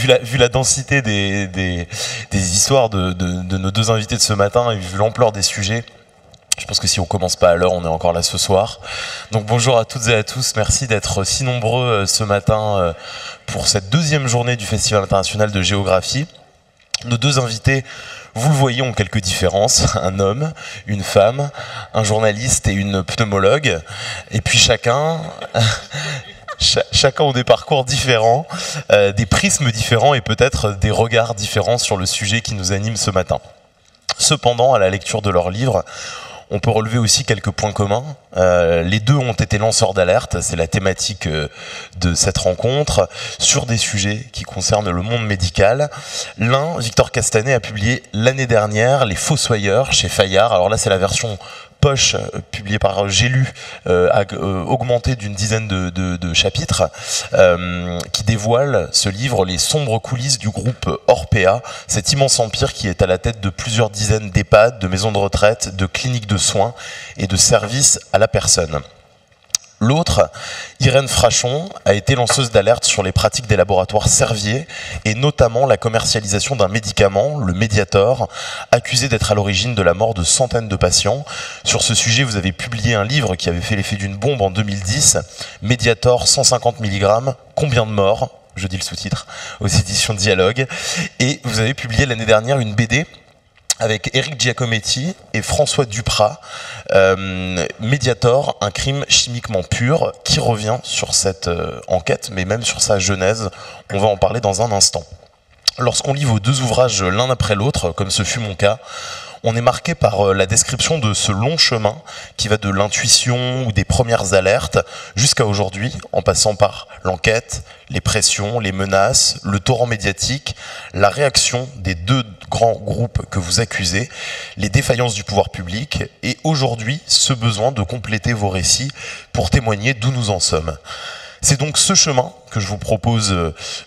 vu la densité des histoires de nos deux invités de ce matin et vu l'ampleur des sujets, je pense que si on commence pas à l'heure, on est encore là ce soir. Donc bonjour à toutes et à tous, merci d'être si nombreux ce matin pour cette deuxième journée du Festival international de géographie. Nos deux invités, vous le voyez, ont quelques différences. Un homme, une femme, un journaliste et une pneumologue. Et puis chacun ont des parcours différents, des prismes différents et peut-être des regards différents sur le sujet qui nous anime ce matin. Cependant, à la lecture de leurs livres, on peut relever aussi quelques points communs. Les deux ont été lanceurs d'alerte, c'est la thématique de cette rencontre, sur des sujets qui concernent le monde médical. L'un, Victor Castanet, a publié l'année dernière Les Fossoyeurs chez Fayard. Alors là, c'est la version poche publiée par J'ai lu, augmentée d'une dizaine de chapitres, qui dévoile ce livre, les sombres coulisses du groupe Orpea, cet immense empire qui est à la tête de plusieurs dizaines d'EHPAD, de maisons de retraite, de cliniques de soins et de services à la personne. L'autre, Irène Frachon, a été lanceuse d'alerte sur les pratiques des laboratoires Servier et notamment la commercialisation d'un médicament, le Mediator, accusé d'être à l'origine de la mort de centaines de patients. Sur ce sujet, vous avez publié un livre qui avait fait l'effet d'une bombe en 2010, Mediator 150 mg, combien de morts ? Je dis le sous-titre, aux éditions Dialogue. Et vous avez publié l'année dernière une BD avec Éric Giacometti et François Duprat, Mediator, un crime chimiquement pur, qui revient sur cette enquête, mais même sur sa genèse. On va en parler dans un instant. Lorsqu'on lit vos deux ouvrages l'un après l'autre, comme ce fut mon cas, on est marqué par la description de ce long chemin qui va de l'intuition ou des premières alertes jusqu'à aujourd'hui, en passant par l'enquête, les pressions, les menaces, le torrent médiatique, la réaction des deux grands groupes que vous accusez, les défaillances du pouvoir public et aujourd'hui ce besoin de compléter vos récits pour témoigner d'où nous en sommes. C'est donc ce chemin que je vous propose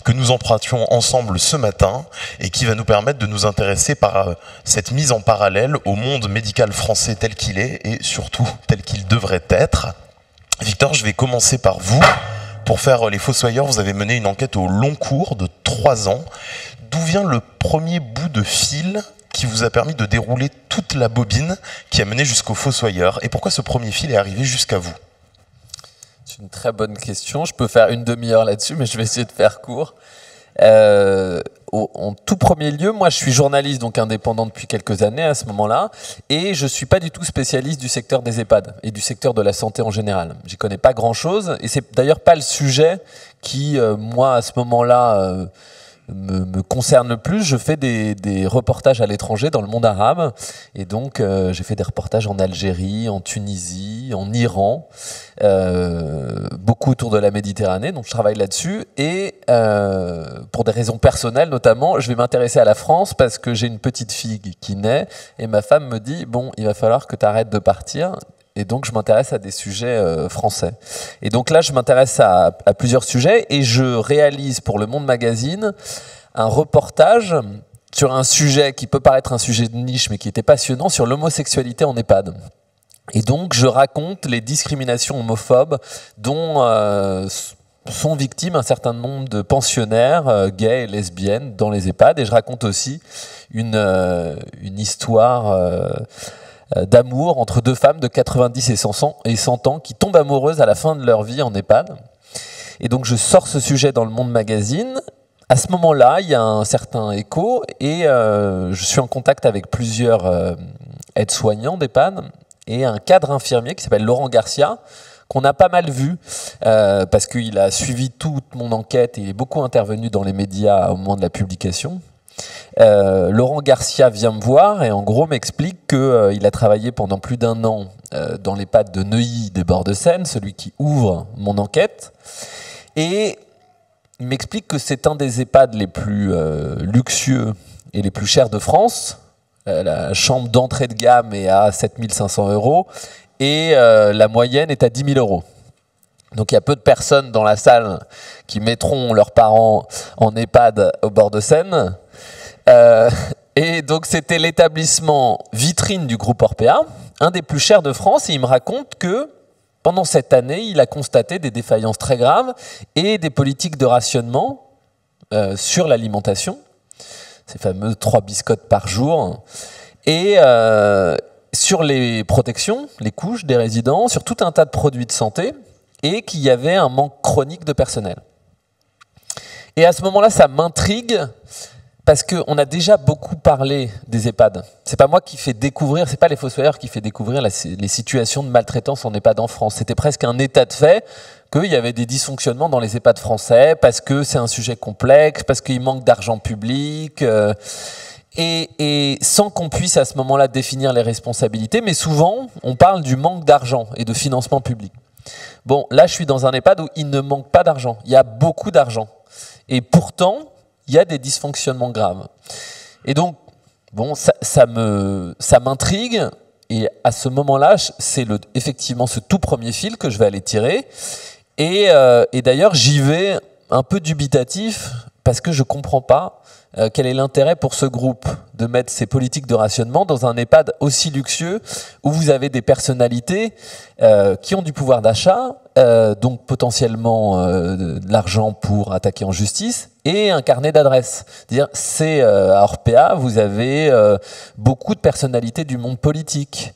que nous empruntions ensemble ce matin et qui va nous permettre de nous intéresser par cette mise en parallèle au monde médical français tel qu'il est et surtout tel qu'il devrait être. Victor, je vais commencer par vous. Pour faire Les Fossoyeurs, vous avez mené une enquête au long cours de 3 ans. D'où vient le premier bout de fil qui vous a permis de dérouler toute la bobine qui a mené jusqu'au Fossoyeur? Et pourquoi ce premier fil est arrivé jusqu'à vous? C'est une très bonne question. Je peux faire une demi-heure là-dessus, mais je vais essayer de faire court. En tout premier lieu, moi je suis journaliste, donc indépendant depuis quelques années à ce moment-là, et je suis pas du tout spécialiste du secteur des EHPAD et du secteur de la santé en général. J'y connais pas grand-chose, et c'est d'ailleurs pas le sujet qui, moi à ce moment-là, me concerne le plus. Je fais des reportages à l'étranger dans le monde arabe, et donc j'ai fait des reportages en Algérie, en Tunisie, en Iran, beaucoup autour de la Méditerranée, donc je travaille là-dessus, et pour des raisons personnelles notamment, je vais m'intéresser à la France parce que j'ai une petite fille qui naît, et ma femme me dit, bon, il va falloir que tu arrêtes de partir. Et donc, je m'intéresse à des sujets français. Et donc là, je m'intéresse à plusieurs sujets et je réalise pour Le Monde Magazine un reportage sur un sujet qui peut paraître un sujet de niche, mais qui était passionnant, sur l'homosexualité en EHPAD. Et donc, je raconte les discriminations homophobes dont sont victimes un certain nombre de pensionnaires gays et lesbiennes dans les EHPAD. Et je raconte aussi une histoire d'amour entre deux femmes de 90 et 100 ans qui tombent amoureuses à la fin de leur vie en EHPAD. Et donc je sors ce sujet dans Le Monde Magazine. À ce moment-là, il y a un certain écho et je suis en contact avec plusieurs aides-soignants d'EHPAD et un cadre infirmier qui s'appelle Laurent Garcia, qu'on a pas mal vu parce qu'il a suivi toute mon enquête et il est beaucoup intervenu dans les médias au moment de la publication. Laurent Garcia vient me voir et en gros m'explique qu'il a travaillé pendant plus d'1 an dans l'EHPAD de Neuilly des Bords de Seine, celui qui ouvre mon enquête, et il m'explique que c'est un des EHPAD les plus luxueux et les plus chers de France. La chambre d'entrée de gamme est à 7 500 € et la moyenne est à 10 000 €. Donc il y a peu de personnes dans la salle qui mettront leurs parents en EHPAD au bord de Seine. Et donc c'était l'établissement vitrine du groupe Orpea, un des plus chers de France, et il me raconte que pendant cette année, il a constaté des défaillances très graves et des politiques de rationnement sur l'alimentation, ces fameux 3 biscottes par jour, et sur les protections, les couches des résidents, sur tout un tas de produits de santé, et qu'il y avait un manque chronique de personnel. Et à ce moment-là, ça m'intrigue, parce qu'on a déjà beaucoup parlé des EHPAD. C'est pas moi qui fais découvrir, c'est pas les Fossoyeurs qui fait découvrir les situations de maltraitance en EHPAD en France. C'était presque un état de fait qu'il y avait des dysfonctionnements dans les EHPAD français, parce que c'est un sujet complexe, parce qu'il manque d'argent public, et sans qu'on puisse à ce moment-là définir les responsabilités, mais souvent, on parle du manque d'argent et de financement public. Bon, là, je suis dans un EHPAD où il ne manque pas d'argent. Il y a beaucoup d'argent. Et pourtant, il y a des dysfonctionnements graves. Et donc, bon, ça m'intrigue. Et à ce moment-là, c'est effectivement ce tout premier fil que je vais aller tirer. Et d'ailleurs, j'y vais un peu dubitatif parce que je ne comprends pas quel est l'intérêt pour ce groupe de mettre ces politiques de rationnement dans un EHPAD aussi luxueux où vous avez des personnalités qui ont du pouvoir d'achat, donc potentiellement de l'argent pour attaquer en justice, et un carnet d'adresses. C'est à Orpea, vous avez beaucoup de personnalités du monde politique.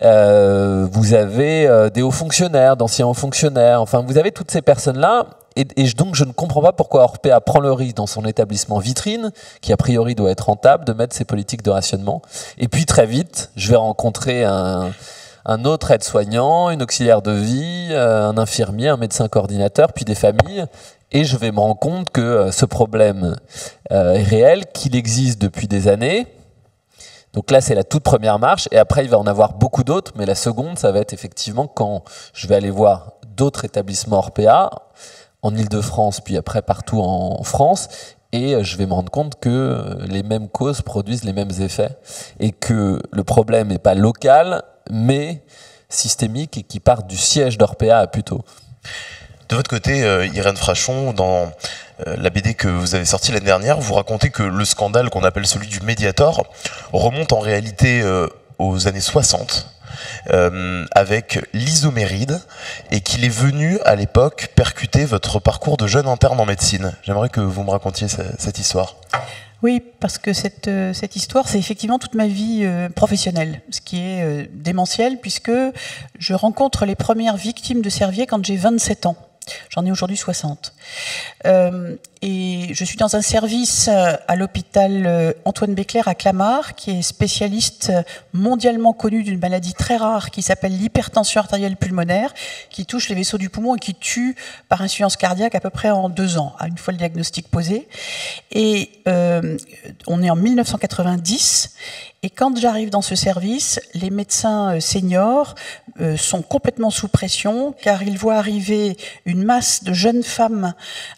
Vous avez des hauts fonctionnaires, d'anciens hauts fonctionnaires. Enfin, vous avez toutes ces personnes-là. Et donc, je ne comprends pas pourquoi Orpea prend le risque dans son établissement vitrine, qui a priori doit être rentable, de mettre ses politiques de rationnement. Et puis, très vite, je vais rencontrer un autre aide-soignant, une auxiliaire de vie, un infirmier, un médecin coordinateur, puis des familles. Et je vais me rendre compte que ce problème est réel, qu'il existe depuis des années. Donc là, c'est la toute première marche. Et après, il va en avoir beaucoup d'autres. Mais la seconde, ça va être effectivement quand je vais aller voir d'autres établissements Orpea, en Ile-de-France, puis après partout en France. Et je vais me rendre compte que les mêmes causes produisent les mêmes effets. Et que le problème n'est pas local, mais systémique et qui part du siège d'Orpea plutôt. De votre côté, Irène Frachon, dans la BD que vous avez sortie l'année dernière, vous racontez que le scandale qu'on appelle celui du Mediator remonte en réalité aux années 60 avec l'isoméride et qu'il est venu à l'époque percuter votre parcours de jeune interne en médecine. J'aimerais que vous me racontiez cette histoire. Oui, parce que cette histoire, c'est effectivement toute ma vie professionnelle, ce qui est démentiel, puisque je rencontre les premières victimes de Servier quand j'ai 27 ans. J'en ai aujourd'hui 60. Et je suis dans un service à l'hôpital Antoine Béclair à Clamart, qui est spécialiste mondialement connu d'une maladie très rare qui s'appelle l'hypertension artérielle pulmonaire, qui touche les vaisseaux du poumon et qui tue par insuffisance cardiaque à peu près en 2 ans, une fois le diagnostic posé. Et on est en 1990. Et quand j'arrive dans ce service, les médecins seniors sont complètement sous pression, car ils voient arriver une masse de jeunes femmes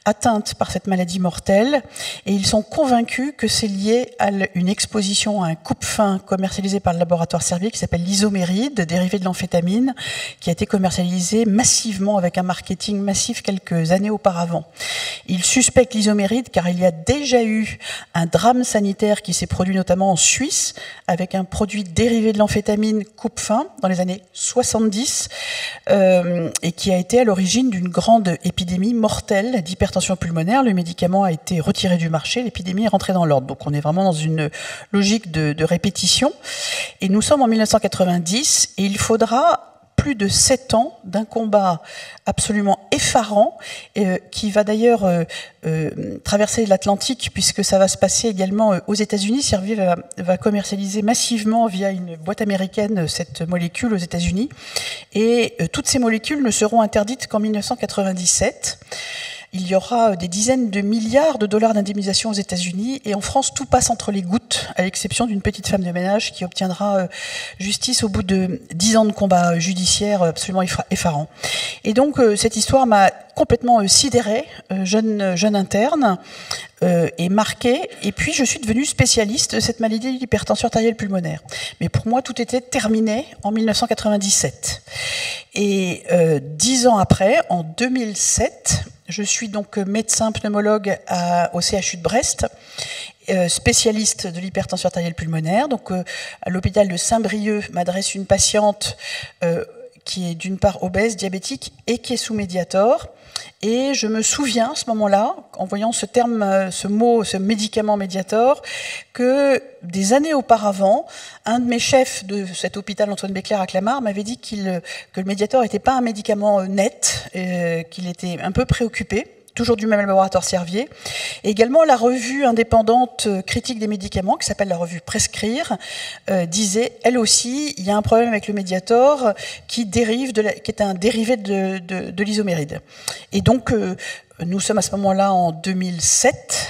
atteintes par cette maladie mortelle, et ils sont convaincus que c'est lié à une exposition à un coupe-faim commercialisé par le laboratoire Servier qui s'appelle l'isoméride, dérivé de l'amphétamine, qui a été commercialisé massivement avec un marketing massif quelques années auparavant. Ils suspectent l'isoméride car il y a déjà eu un drame sanitaire qui s'est produit notamment en Suisse, avec un produit dérivé de l'amphétamine coupe-faim dans les années 70 et qui a été à l'origine d'une grande épidémie mortelle d'hypertension pulmonaire. Le médicament a été retiré du marché, l'épidémie est rentrée dans l'ordre. Donc on est vraiment dans une logique de répétition. Et nous sommes en 1990 et il faudra plus de 7 ans d'un combat absolument effarant qui va d'ailleurs traverser l'Atlantique puisque ça va se passer également aux États-Unis. Servier va commercialiser massivement via une boîte américaine cette molécule aux États-Unis et toutes ces molécules ne seront interdites qu'en 1997. Il y aura des dizaines de milliards de dollars d'indemnisation aux États-Unis et en France, tout passe entre les gouttes, à l'exception d'une petite femme de ménage qui obtiendra justice au bout de 10 ans de combat judiciaire absolument effarant. Et donc, cette histoire m'a complètement sidérée, jeune interne, et marquée. Et puis, je suis devenue spécialiste de cette maladie de l'hypertension artérielle pulmonaire. Mais pour moi, tout était terminé en 1997. Et 10 ans après, en 2007, je suis donc médecin pneumologue au CHU de Brest, spécialiste de l'hypertension artérielle pulmonaire. Donc, à l'hôpital de Saint-Brieuc m'adresse une patiente qui est d'une part obèse, diabétique et qui est sous Mediator. Et je me souviens, à ce moment-là, en voyant ce terme, ce mot, ce médicament Mediator, que des années auparavant, un de mes chefs de cet hôpital Antoine Béclair à Clamart m'avait dit que le Mediator n'était pas un médicament net, qu'il était un peu préoccupé, toujours du même laboratoire Servier. Et également, la revue indépendante critique des médicaments, qui s'appelle la revue Prescrire, disait, elle aussi, il y a un problème avec le Mediator qui est un dérivé de l'isoméride. Et donc, nous sommes à ce moment-là en 2007,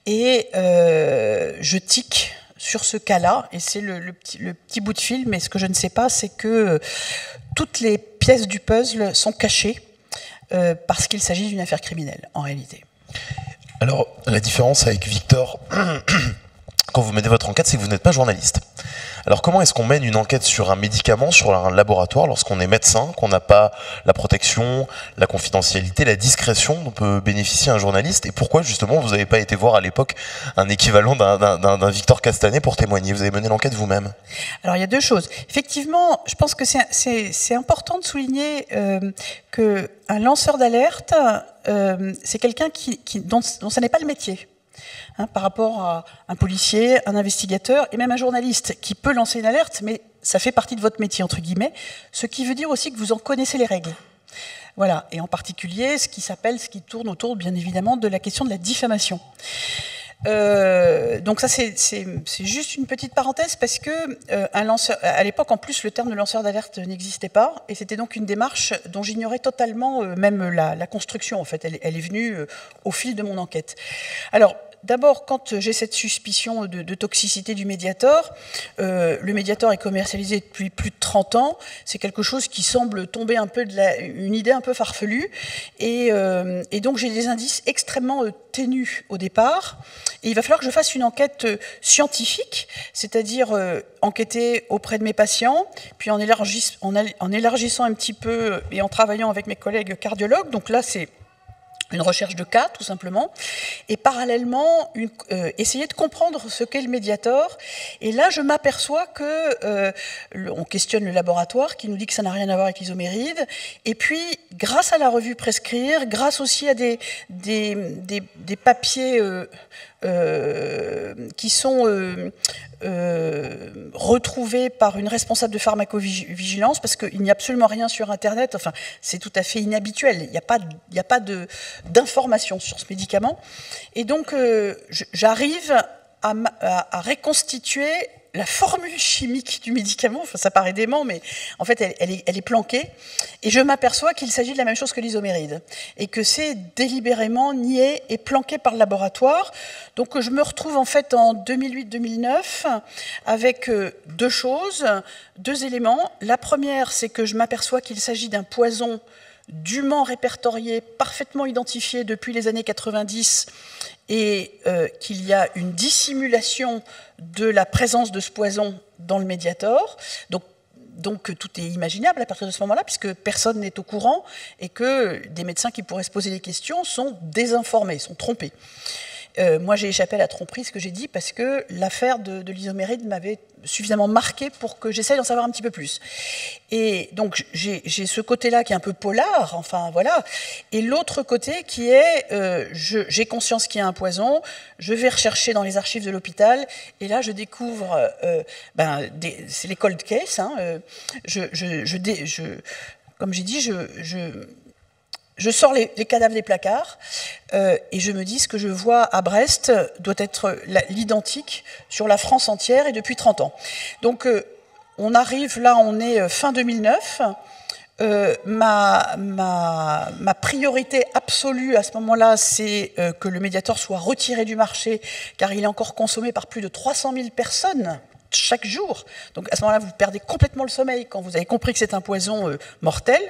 et je tique sur ce cas-là, et c'est le petit bout de film, mais ce que je ne sais pas, c'est que toutes les pièces du puzzle sont cachées, parce qu'il s'agit d'une affaire criminelle, en réalité. Alors, la différence avec Victor, quand vous menez votre enquête, c'est que vous n'êtes pas journaliste. Alors, comment est-ce qu'on mène une enquête sur un médicament, sur un laboratoire, lorsqu'on est médecin, qu'on n'a pas la protection, la confidentialité, la discrétion dont peut bénéficier un journaliste? Et pourquoi, justement, vous n'avez pas été voir à l'époque un équivalent d'un Victor Castanet pour témoigner? Vous avez mené l'enquête vous-même? Alors, il y a deux choses. Effectivement, je pense que c'est important de souligner qu'un lanceur d'alerte, c'est quelqu'un dont ça n'est pas le métier. Par rapport à un policier, un investigateur et même un journaliste qui peut lancer une alerte, mais ça fait partie de votre métier, entre guillemets, ce qui veut dire aussi que vous en connaissez les règles. Voilà, et en particulier ce qui tourne autour, bien évidemment, de la question de la diffamation. Donc ça, c'est juste une petite parenthèse, parce que à l'époque, en plus, le terme de lanceur d'alerte n'existait pas, et c'était donc une démarche dont j'ignorais totalement même la construction, en fait. Elle est venue au fil de mon enquête. Alors, d'abord, quand j'ai cette suspicion de toxicité du Mediator, le Mediator est commercialisé depuis plus de 30 ans. C'est quelque chose qui semble tomber un peu une idée un peu farfelue. Et donc, j'ai des indices extrêmement ténus au départ. Et il va falloir que je fasse une enquête scientifique, c'est-à-dire enquêter auprès de mes patients, puis en élargissant un petit peu et en travaillant avec mes collègues cardiologues. Donc là, c'est une recherche de cas, tout simplement, et parallèlement, essayer de comprendre ce qu'est le Mediator. Et là, je m'aperçois que on questionne le laboratoire, qui nous dit que ça n'a rien à voir avec l'isoméride. Et puis, grâce à la revue Prescrire, grâce aussi à des papiers qui sont retrouvés par une responsable de pharmacovigilance, parce qu'il n'y a absolument rien sur Internet, enfin, c'est tout à fait inhabituel, il n'y a pas d'informations sur ce médicament. Et donc, j'arrive à reconstituer la formule chimique du médicament. Enfin, ça paraît dément, mais en fait, elle est planquée. Et je m'aperçois qu'il s'agit de la même chose que l'isoméride, et que c'est délibérément nié et planqué par le laboratoire. Donc, je me retrouve en fait en 2008-2009 avec deux éléments. La première, c'est que je m'aperçois qu'il s'agit d'un poison dûment répertorié, parfaitement identifié depuis les années 90, et qu'il y a une dissimulation de la présence de ce poison dans le Mediator. Donc tout est imaginable à partir de ce moment-là, puisque personne n'est au courant, et que des médecins qui pourraient se poser des questions sont désinformés, sont trompés. Moi, j'ai échappé à la tromperie, ce que j'ai dit, parce que l'affaire de l'isoméride m'avait suffisamment marqué pour que j'essaye d'en savoir un petit peu plus. Et donc, j'ai ce côté-là qui est un peu polar, enfin, voilà. Et l'autre côté qui est, j'ai conscience qu'il y a un poison, je vais rechercher dans les archives de l'hôpital, et là, je découvre, c'est les cold cases, hein, comme j'ai dit, je sors les cadavres des placards et je me dis ce que je vois à Brest doit être l'identique sur la France entière et depuis 30 ans. Donc on arrive là, on est fin 2009. Ma priorité absolue à ce moment-là, c'est que le Mediator soit retiré du marché, car il est encore consommé par plus de 300 000 personnes chaque jour. Donc à ce moment-là, vous perdez complètement le sommeil quand vous avez compris que c'est un poison mortel.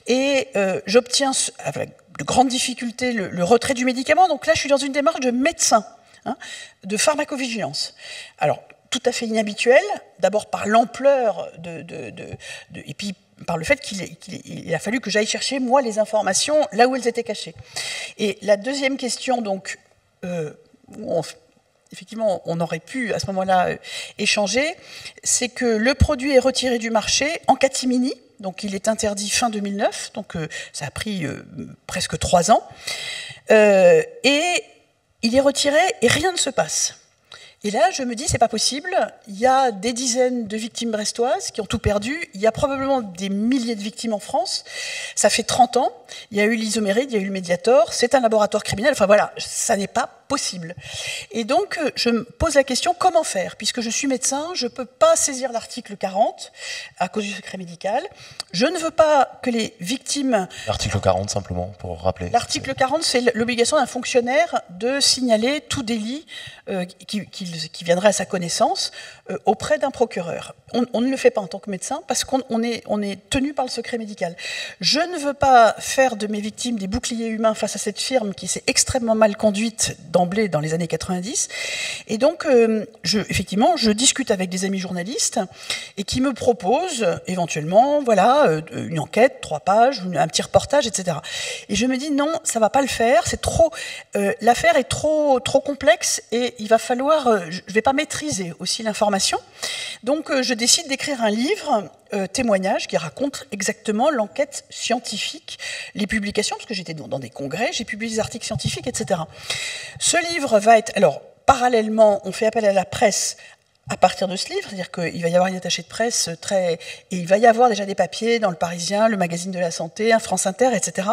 Et j'obtiens, avec de grandes difficultés, le retrait du médicament. Donc là, je suis dans une démarche de médecin, de pharmacovigilance. Alors, tout à fait inhabituel, d'abord par l'ampleur et puis par le fait qu'il a fallu que j'aille chercher, moi, les informations là où elles étaient cachées. Et la deuxième question, donc, effectivement, on aurait pu à ce moment-là échanger, c'est que le produit est retiré du marché en catimini, Donc il est interdit fin 2009, donc ça a pris presque 3 ans. Et il est retiré et rien ne se passe. Et là, je me dis, c'est pas possible. Il y a des dizaines de victimes brestoises qui ont tout perdu. Il y a probablement des milliers de victimes en France. Ça fait 30 ans. Il y a eu l'Isoméride, il y a eu le Mediator. C'est un laboratoire criminel. Enfin voilà, ça n'est pas possible. Et donc, je me pose la question, comment faire? Puisque je suis médecin, je ne peux pas saisir l'article 40 à cause du secret médical. Je ne veux pas que les victimes... L'article 40, simplement, pour rappeler. L'article 40, c'est l'obligation d'un fonctionnaire de signaler tout délit qui viendrait à sa connaissance auprès d'un procureur. On ne le fait pas en tant que médecin parce qu'on est tenu par le secret médical. Je ne veux pas faire de mes victimes des boucliers humains face à cette firme qui s'est extrêmement mal conduite d'emblée dans les années 90. Et donc, effectivement, je discute avec des amis journalistes et qui me proposent éventuellement, voilà, une enquête, 3 pages, un petit reportage, etc. Et je me dis non, ça va pas le faire. C'est trop, l'affaire est trop complexe et il va falloir, je vais pas maîtriser aussi l'information. Donc, je décide d'écrire un livre, témoignage, qui raconte exactement l'enquête scientifique, les publications, parce que j'étais dans des congrès, j'ai publié des articles scientifiques, etc. Ce livre va être... Alors, parallèlement, on fait appel à la presse à partir de ce livre, c'est-à-dire qu'il va y avoir une attachée de presse et il va y avoir déjà des papiers dans Le Parisien, le Magazine de la Santé, un France Inter, etc.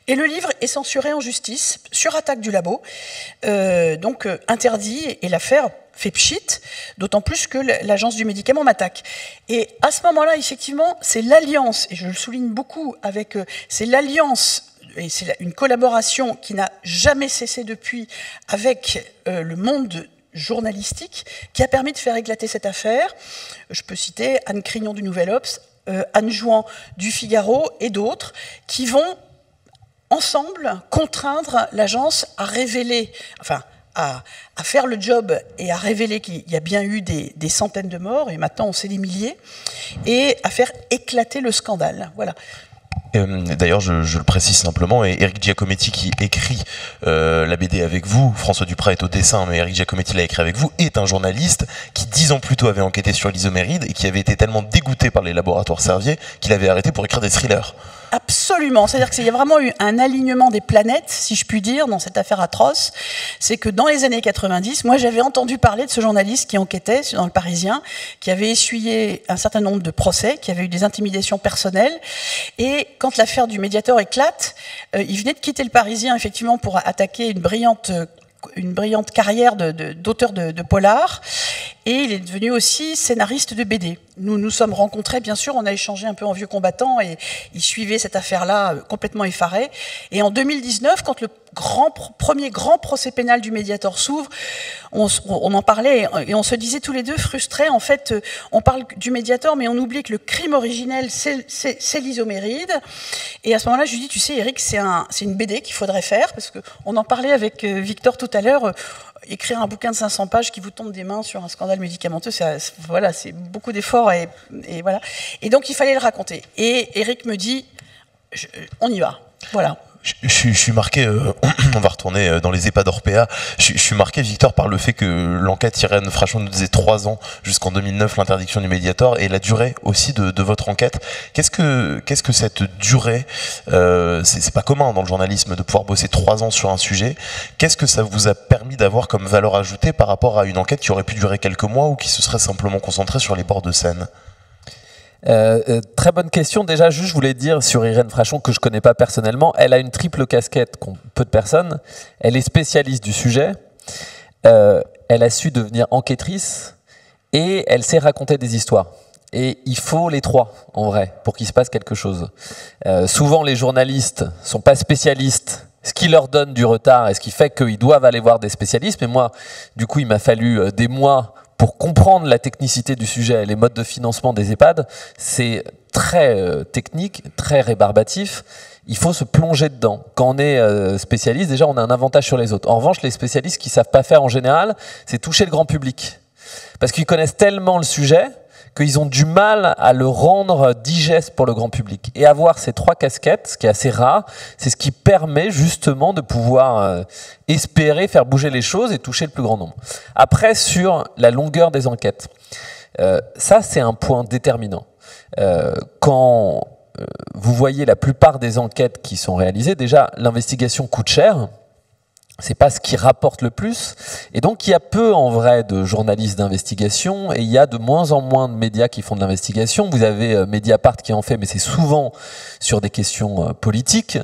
Et le livre est censuré en justice, sur attaque du labo, donc interdit, et l'affaire fait pchit, d'autant plus que l'agence du médicament m'attaque. Et à ce moment-là, effectivement, c'est l'alliance, et je le souligne beaucoup, c'est l'alliance, et c'est une collaboration qui n'a jamais cessé depuis avec le monde journalistique, qui a permis de faire éclater cette affaire. Je peux citer Anne Crignon du Nouvel Obs, Anne Jouan du Figaro et d'autres, qui vont ensemble contraindre l'agence à révéler, enfin, à faire le job et à révéler qu'il y a bien eu des centaines de morts, et maintenant on sait des milliers, et à faire éclater le scandale. Voilà. D'ailleurs, je le précise simplement, et Éric Giacometti qui écrit la BD avec vous, François Duprat est au dessin, mais Éric Giacometti l'a écrit avec vous, est un journaliste qui 10 ans plus tôt avait enquêté sur l'Isoméride et qui avait été tellement dégoûté par les laboratoires Servier qu'il avait arrêté pour écrire des thrillers. Absolument, c'est-à-dire qu'il y a vraiment eu un alignement des planètes, si je puis dire, dans cette affaire atroce. C'est que dans les années 90, moi j'avais entendu parler de ce journaliste qui enquêtait dans Le Parisien, qui avait essuyé un certain nombre de procès, qui avait eu des intimidations personnelles, et quand l'affaire du Mediator éclate, il venait de quitter Le Parisien effectivement pour attaquer une brillante carrière d'auteur de polar, et il est devenu aussi scénariste de BD. Nous nous sommes rencontrés, bien sûr, on a échangé un peu en vieux combattant, et il suivait cette affaire-là complètement effaré. Et en 2019, quand le premier grand procès pénal du Mediator s'ouvre, on en parlait et on se disait tous les deux frustrés. En fait, on parle du Mediator, mais on oublie que le crime originel, c'est l'Isoméride. Et à ce moment-là, je lui dis, tu sais, Eric, c'est une BD qu'il faudrait faire, parce qu'on en parlait avec Victor tout à l'heure. Écrire un bouquin de 500 pages qui vous tombe des mains sur un scandale médicamenteux, voilà, c'est beaucoup d'efforts, et voilà. Et donc, il fallait le raconter. Et Eric me dit, on y va. Voilà. Je suis marqué, on va retourner dans les EHPAD Orpea, je suis marqué, Victor, par le fait que l'enquête Irène Frachon nous disait 3 ans jusqu'en 2009, l'interdiction du Mediator, et la durée aussi de votre enquête. Qu'est-ce que cette durée, c'est pas commun dans le journalisme de pouvoir bosser 3 ans sur un sujet. Qu'est-ce que ça vous a permis d'avoir comme valeur ajoutée par rapport à une enquête qui aurait pu durer quelques mois ou qui se serait simplement concentrée sur les bords de Seine ? Très bonne question. Déjà, juste, je voulais dire sur Irène Frachon, que je connais pas personnellement, elle a une triple casquette qu'ont peu de personnes. Elle est spécialiste du sujet, elle a su devenir enquêtrice, et elle sait raconter des histoires. Et il faut les 3, en vrai, pour qu'il se passe quelque chose. Souvent, les journalistes sont pas spécialistes, ce qui leur donne du retard et ce qui fait qu'ils doivent aller voir des spécialistes. Mais moi, du coup, il m'a fallu des mois pour comprendre la technicité du sujet et les modes de financement des EHPAD. C'est très technique, très rébarbatif. Il faut se plonger dedans. Quand on est spécialiste, déjà, on a un avantage sur les autres. En revanche, les spécialistes qui ne savent pas faire en général, c'est toucher le grand public. Parce qu'ils connaissent tellement le sujet qu'ils ont du mal à le rendre digeste pour le grand public. Et avoir ces 3 casquettes, ce qui est assez rare, c'est ce qui permet justement de pouvoir espérer faire bouger les choses et toucher le plus grand nombre. Après, sur la longueur des enquêtes, ça c'est un point déterminant. quand vous voyez la plupart des enquêtes qui sont réalisées, déjà l'investigation coûte cher. C'est pas ce qui rapporte le plus. Et donc, il y a peu, en vrai, de journalistes d'investigation et il y a de moins en moins de médias qui font de l'investigation. Vous avez Mediapart qui en fait, mais c'est souvent sur des questions politiques,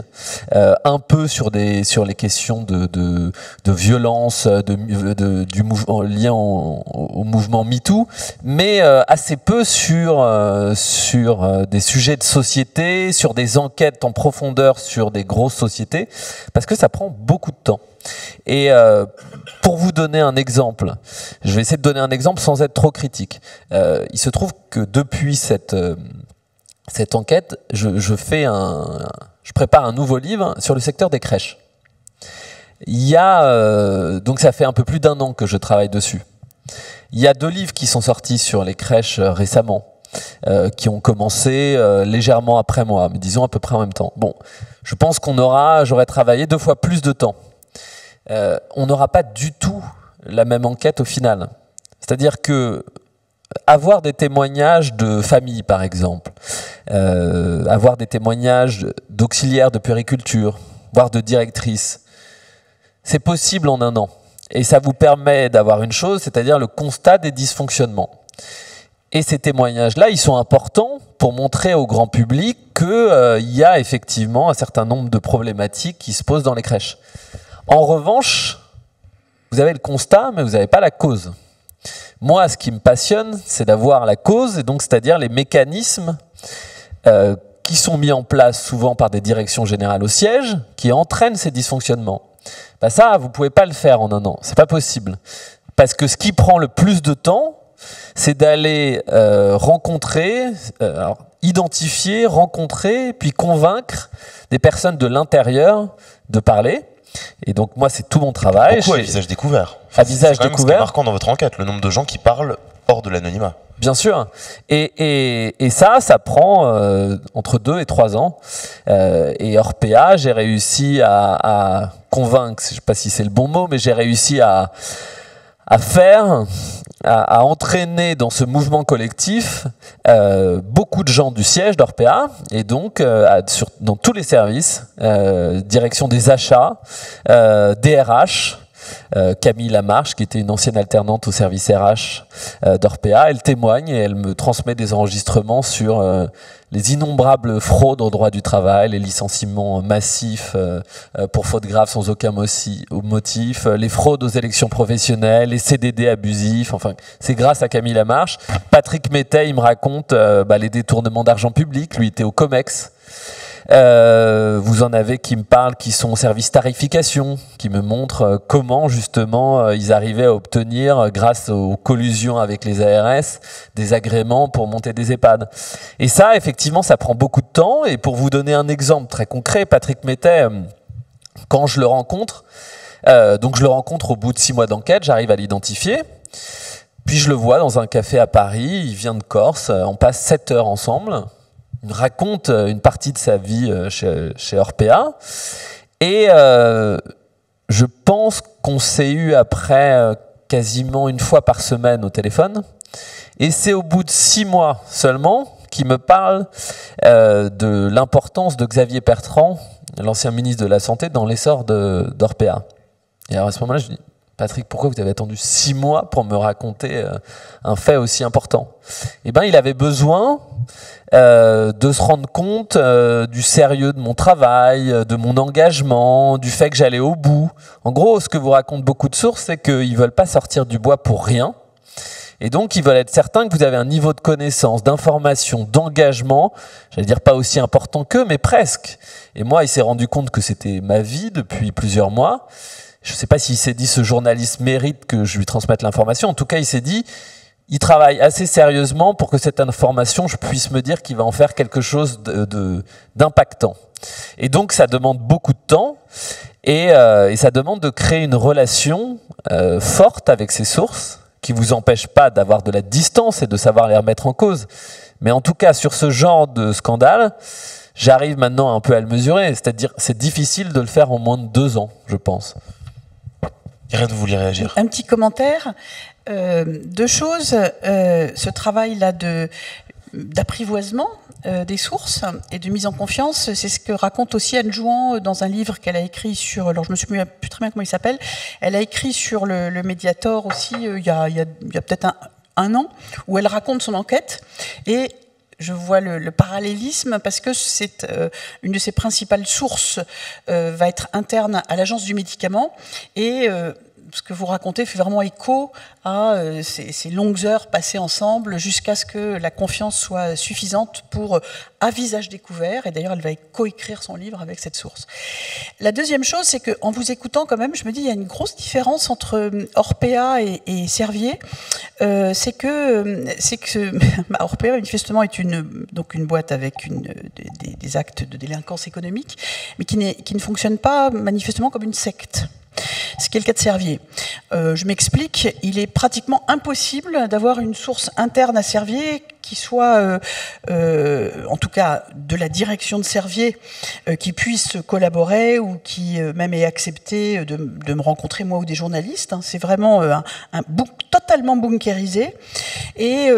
un peu sur les questions de violence, du mouvement lié au mouvement MeToo, mais assez peu sur des sujets de société, sur des enquêtes en profondeur sur des grosses sociétés, parce que ça prend beaucoup de temps. Et pour vous donner un exemple, je vais essayer de donner un exemple sans être trop critique. Il se trouve que depuis cette enquête, je prépare un nouveau livre sur le secteur des crèches. Il y a donc ça fait un peu plus d'1 an que je travaille dessus. Il y a 2 livres qui sont sortis sur les crèches récemment, qui ont commencé légèrement après moi, mais disons à peu près en même temps. Bon, je pense j'aurais travaillé 2 fois plus de temps. On n'aura pas du tout la même enquête au final. C'est-à-dire que avoir des témoignages de familles, par exemple, avoir des témoignages d'auxiliaires de puériculture, voire de directrices, c'est possible en 1 an. Et ça vous permet d'avoir une chose, c'est-à-dire le constat des dysfonctionnements. Et ces témoignages-là, ils sont importants pour montrer au grand public qu'il y a effectivement un certain nombre de problématiques qui se posent dans les crèches. En revanche, vous avez le constat, mais vous n'avez pas la cause. Moi, ce qui me passionne, c'est d'avoir la cause, et donc c'est-à-dire les mécanismes qui sont mis en place souvent par des directions générales au siège, qui entraînent ces dysfonctionnements. Ben ça, vous ne pouvez pas le faire en 1 an, c'est pas possible. Parce que ce qui prend le plus de temps, c'est d'aller identifier, rencontrer, puis convaincre des personnes de l'intérieur de parler. Et donc moi, c'est tout mon travail. Pourquoi à visage découvert? À visage découvert. C'est marquant dans votre enquête, le nombre de gens qui parlent hors de l'anonymat. Bien sûr. Et ça prend entre 2 et 3 ans. Et Orpea, j'ai réussi à convaincre, je ne sais pas si c'est le bon mot, mais j'ai réussi à entraîner dans ce mouvement collectif beaucoup de gens du siège d'Orpea et donc dans tous les services, direction des achats, DRH, Camille Lamarche, qui était une ancienne alternante au service RH d'Orpea, elle témoigne et elle me transmet des enregistrements sur les innombrables fraudes au droit du travail, les licenciements massifs pour faute grave sans aucun motif, les fraudes aux élections professionnelles, les CDD abusifs, enfin c'est grâce à Camille Lamarche. Patrick Métet, il me raconte les détournements d'argent public, lui était au COMEX. Vous en avez qui me parlent, qui sont au service tarification, qui me montrent comment justement ils arrivaient à obtenir, grâce aux collusions avec les ARS, des agréments pour monter des EHPAD. Et ça, effectivement, ça prend beaucoup de temps. Et pour vous donner un exemple très concret, Patrick Métet, quand je le rencontre, donc je le rencontre au bout de 6 mois d'enquête, j'arrive à l'identifier. Puis je le vois dans un café à Paris, il vient de Corse, on passe 7 heures ensemble. Il me raconte une partie de sa vie chez Orpea. Et je pense qu'on s'est eu après quasiment 1 fois par semaine au téléphone. Et c'est au bout de 6 mois seulement qu'il me parle de l'importance de Xavier Bertrand, l'ancien ministre de la Santé, dans l'essor d'Orpea. Et alors à ce moment-là, je dis: Patrick, pourquoi vous avez attendu 6 mois pour me raconter un fait aussi important? Eh bien, il avait besoin de se rendre compte du sérieux de mon travail, de mon engagement, du fait que j'allais au bout. En gros, ce que vous racontent beaucoup de sources, c'est qu'ils ne veulent pas sortir du bois pour rien. Et donc, ils veulent être certains que vous avez un niveau de connaissance, d'information, d'engagement, j'allais dire pas aussi important qu'eux, mais presque. Et moi, il s'est rendu compte que c'était ma vie depuis plusieurs mois. Je ne sais pas s'il s'est dit ce journaliste mérite que je lui transmette l'information. En tout cas, il s'est dit, il travaille assez sérieusement pour que cette information, je puisse me dire qu'il va en faire quelque chose d'impactant. Et donc, ça demande beaucoup de temps et ça demande de créer une relation forte avec ces sources qui ne vous empêche pas d'avoir de la distance et de savoir les remettre en cause. Mais en tout cas, sur ce genre de scandale, j'arrive maintenant un peu à le mesurer. C'est-à-dire, c'est difficile de le faire en moins de 2 ans, je pense. Irène, vous vouliez réagir? Un petit commentaire. 2 choses. Ce travail-là d'apprivoisement des sources et de mise en confiance. C'est ce que raconte aussi Anne Jouan dans un livre qu'elle a écrit sur, alors je me souviens plus très bien comment il s'appelle, elle a écrit sur le Mediator aussi il y a peut-être un an, où elle raconte son enquête, et je vois le parallélisme parce que c'est une de ses principales sources va être interne à l'Agence du médicament, et ce que vous racontez fait vraiment écho à ces longues heures passées ensemble jusqu'à ce que la confiance soit suffisante pour, à visage découvert, et d'ailleurs elle va coécrire son livre avec cette source. La deuxième chose, c'est qu'en vous écoutant quand même, je me dis il y a une grosse différence entre Orpea et Servier. C'est que Orpea manifestement est donc une boîte avec des actes de délinquance économique, mais qui ne fonctionne pas manifestement comme une secte. Ce qui est le cas de Servier. Je m'explique, il est pratiquement impossible d'avoir une source interne à Servier qui soit, en tout cas de la direction de Servier, qui puisse collaborer ou qui même ait accepté de me rencontrer, moi ou des journalistes. C'est vraiment totalement bunkérisé. Et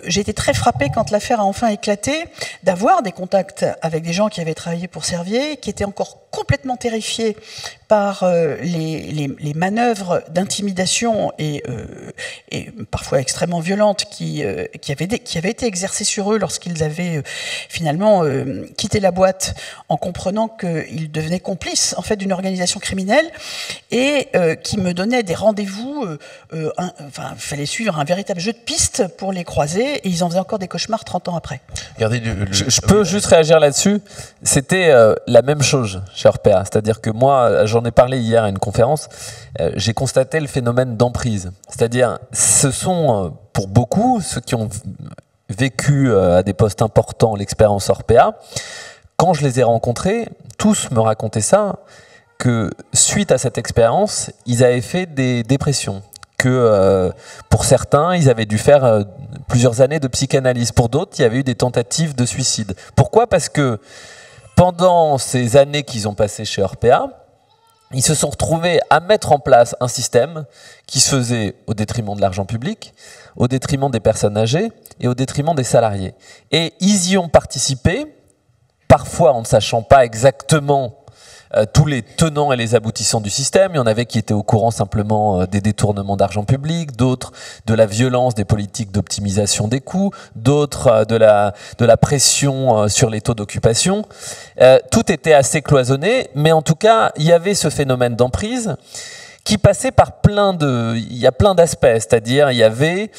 j'ai été très frappée quand l'affaire a enfin éclaté d'avoir des contacts avec des gens qui avaient travaillé pour Servier, qui étaient encore complètement terrifiés par les manœuvres d'intimidation et parfois extrêmement violentes qui avaient été exercées sur eux lorsqu'ils avaient finalement quitté la boîte en comprenant qu'ils devenaient complices en fait d'une organisation criminelle, et qui me donnaient des rendez-vous. Il fallait suivre un véritable jeu de pistes pour les croiser, et ils en faisaient encore des cauchemars 30 ans après. Regardez je peux juste réagir là-dessus. C'était la même chose chez Orpea, c'est-à-dire que moi, j'en ai parlé hier à une conférence, j'ai constaté le phénomène d'emprise. C'est-à-dire, ce sont pour beaucoup, ceux qui ont vécu à des postes importants l'expérience Orpea, quand je les ai rencontrés, tous me racontaient ça, que suite à cette expérience, ils avaient fait des dépressions. Que pour certains, ils avaient dû faire plusieurs années de psychanalyse. Pour d'autres, il y avait eu des tentatives de suicide. Pourquoi ? Parce que pendant ces années qu'ils ont passées chez Orpea, ils se sont retrouvés à mettre en place un système qui se faisait au détriment de l'argent public, au détriment des personnes âgées et au détriment des salariés. Et ils y ont participé, parfois en ne sachant pas exactement tous les tenants et les aboutissants du système. Il y en avait qui étaient au courant simplement des détournements d'argent public, d'autres de la violence des politiques d'optimisation des coûts, d'autres de la pression sur les taux d'occupation. Tout était assez cloisonné, mais en tout cas, il y avait ce phénomène d'emprise qui passait par il y a plein d'aspects, c'est-à-dire il y avait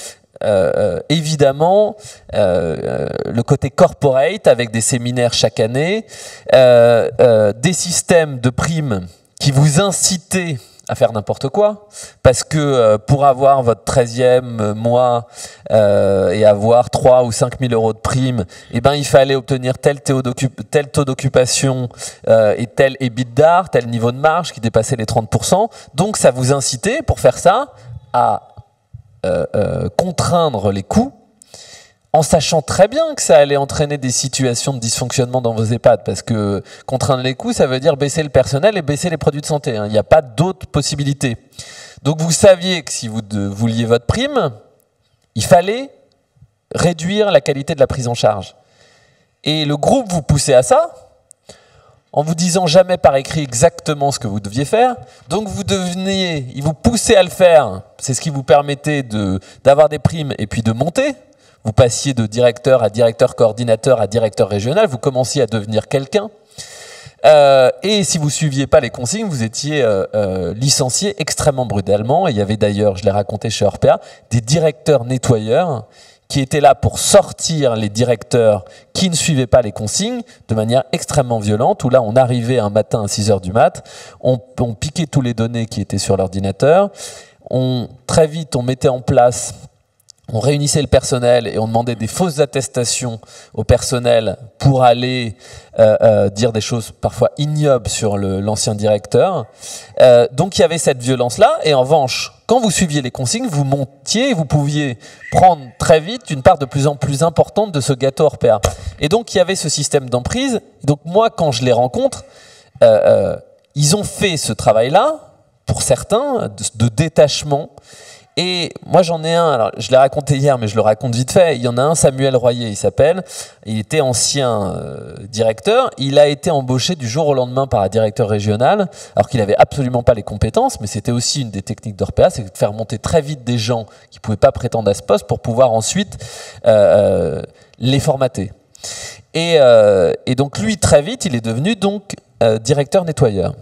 évidemment le côté corporate avec des séminaires chaque année, des systèmes de primes qui vous incitaient à faire n'importe quoi, parce que pour avoir votre 13e mois et avoir 3 ou 5 000 euros de prime, eh ben, il fallait obtenir tel taux d'occupation et tel EBITDA, tel niveau de marge qui dépassait les 30%. Donc ça vous incitait, pour faire ça, à contraindre les coûts, en sachant très bien que ça allait entraîner des situations de dysfonctionnement dans vos EHPAD, parce que contraindre les coûts, ça veut dire baisser le personnel et baisser les produits de santé. Il n'y a pas d'autre possibilité. Donc vous saviez que si vous vouliez votre prime, il fallait réduire la qualité de la prise en charge. Et le groupe vous poussait à ça, en vous disant jamais par écrit exactement ce que vous deviez faire. Donc il vous poussait à le faire. C'est ce qui vous permettait d'avoir des primes et puis de monter. Vous passiez de directeur à directeur coordinateur à directeur régional. Vous commenciez à devenir quelqu'un. Et si vous suiviez pas les consignes, vous étiez licencié extrêmement brutalement. Et il y avait d'ailleurs, je l'ai raconté chez Orpea, des directeurs nettoyeurs qui étaient là pour sortir les directeurs qui ne suivaient pas les consignes de manière extrêmement violente, où là on arrivait un matin à 6h du mat, on piquait tous les données qui étaient sur l'ordinateur, très vite on mettait en place, on réunissait le personnel et on demandait des fausses attestations au personnel pour aller dire des choses parfois ignobles sur l'ancien directeur. Donc il y avait cette violence-là, et en revanche, quand vous suiviez les consignes, vous montiez et vous pouviez prendre très vite une part de plus en plus importante de ce gâteau Orpea. Et donc il y avait ce système d'emprise. Donc moi, quand je les rencontre, ils ont fait ce travail-là, pour certains, de détachement. Et moi j'en ai un, alors je l'ai raconté hier mais je le raconte vite fait, il y en a un, Samuel Royer il s'appelle, il était ancien directeur, il a été embauché du jour au lendemain par un directeur régional alors qu'il n'avait absolument pas les compétences, mais c'était aussi une des techniques d'Orpea, c'est de faire monter très vite des gens qui ne pouvaient pas prétendre à ce poste pour pouvoir ensuite les formater. Et donc lui très vite il est devenu donc directeur nettoyeur.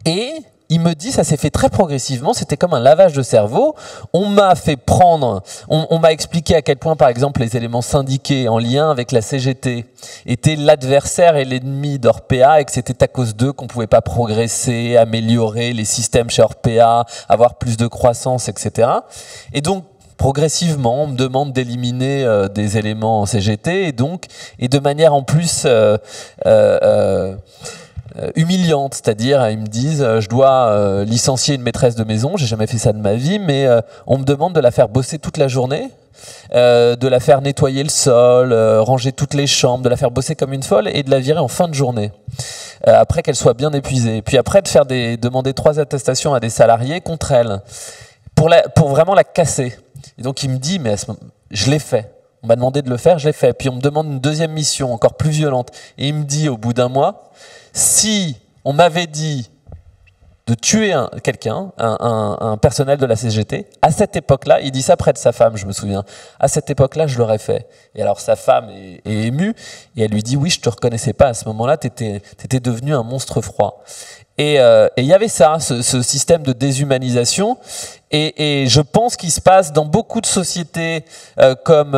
Et il me dit, ça s'est fait très progressivement, c'était comme un lavage de cerveau. On m'a fait prendre, on m'a expliqué à quel point, par exemple, les éléments syndiqués en lien avec la CGT étaient l'adversaire et l'ennemi d'Orpea et que c'était à cause d'eux qu'on ne pouvait pas progresser, améliorer les systèmes chez Orpea, avoir plus de croissance, etc. Et donc, progressivement, on me demande d'éliminer des éléments en CGT et de manière en plus humiliante, c'est-à-dire ils me disent je dois licencier une maîtresse de maison, j'ai jamais fait ça de ma vie, mais on me demande de la faire bosser toute la journée, de la faire nettoyer le sol, ranger toutes les chambres, de la faire bosser comme une folle et de la virer en fin de journée après qu'elle soit bien épuisée. Puis après demander 3 attestations à des salariés contre elle pour vraiment la casser. Et donc il me dit mais je l'ai fait. On m'a demandé de le faire, je l'ai fait. Puis on me demande une deuxième mission encore plus violente. Et il me dit au bout d'un mois, si on m'avait dit de tuer quelqu'un, un personnel de la CGT, à cette époque-là, il dit ça près de sa femme, je me souviens, à cette époque-là, je l'aurais fait. Et alors sa femme est émue, et elle lui dit, oui, je te reconnaissais pas, à ce moment-là, t'étais devenu un monstre froid. Et il y avait ça, ce système de déshumanisation, et je pense qu'il se passe dans beaucoup de sociétés comme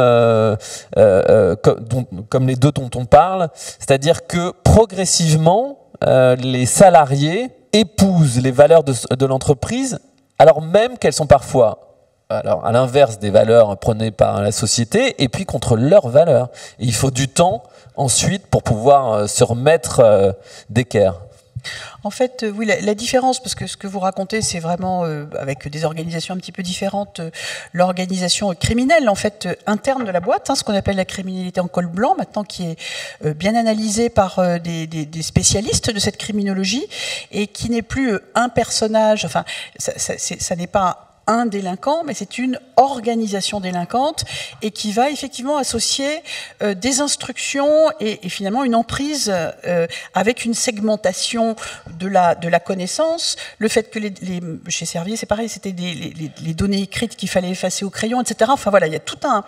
les deux dont on parle, c'est-à-dire que progressivement, les salariés épousent les valeurs de l'entreprise, alors même qu'elles sont parfois à l'inverse des valeurs prônées par la société, et puis contre leurs valeurs. Et il faut du temps ensuite pour pouvoir se remettre d'équerre. En fait, oui, la différence, parce que ce que vous racontez, c'est vraiment, avec des organisations un petit peu différentes, l'organisation criminelle, en fait, interne de la boîte, ce qu'on appelle la criminalité en col blanc, maintenant qui est bien analysée par des spécialistes de cette criminologie, et qui n'est plus un personnage, enfin, ça n'est pas un délinquant, mais c'est une organisation délinquante et qui va effectivement associer des instructions et finalement une emprise avec une segmentation de la connaissance, le fait que chez Servier c'est pareil, c'était les données écrites qu'il fallait effacer au crayon, etc. Enfin voilà, il y a tout un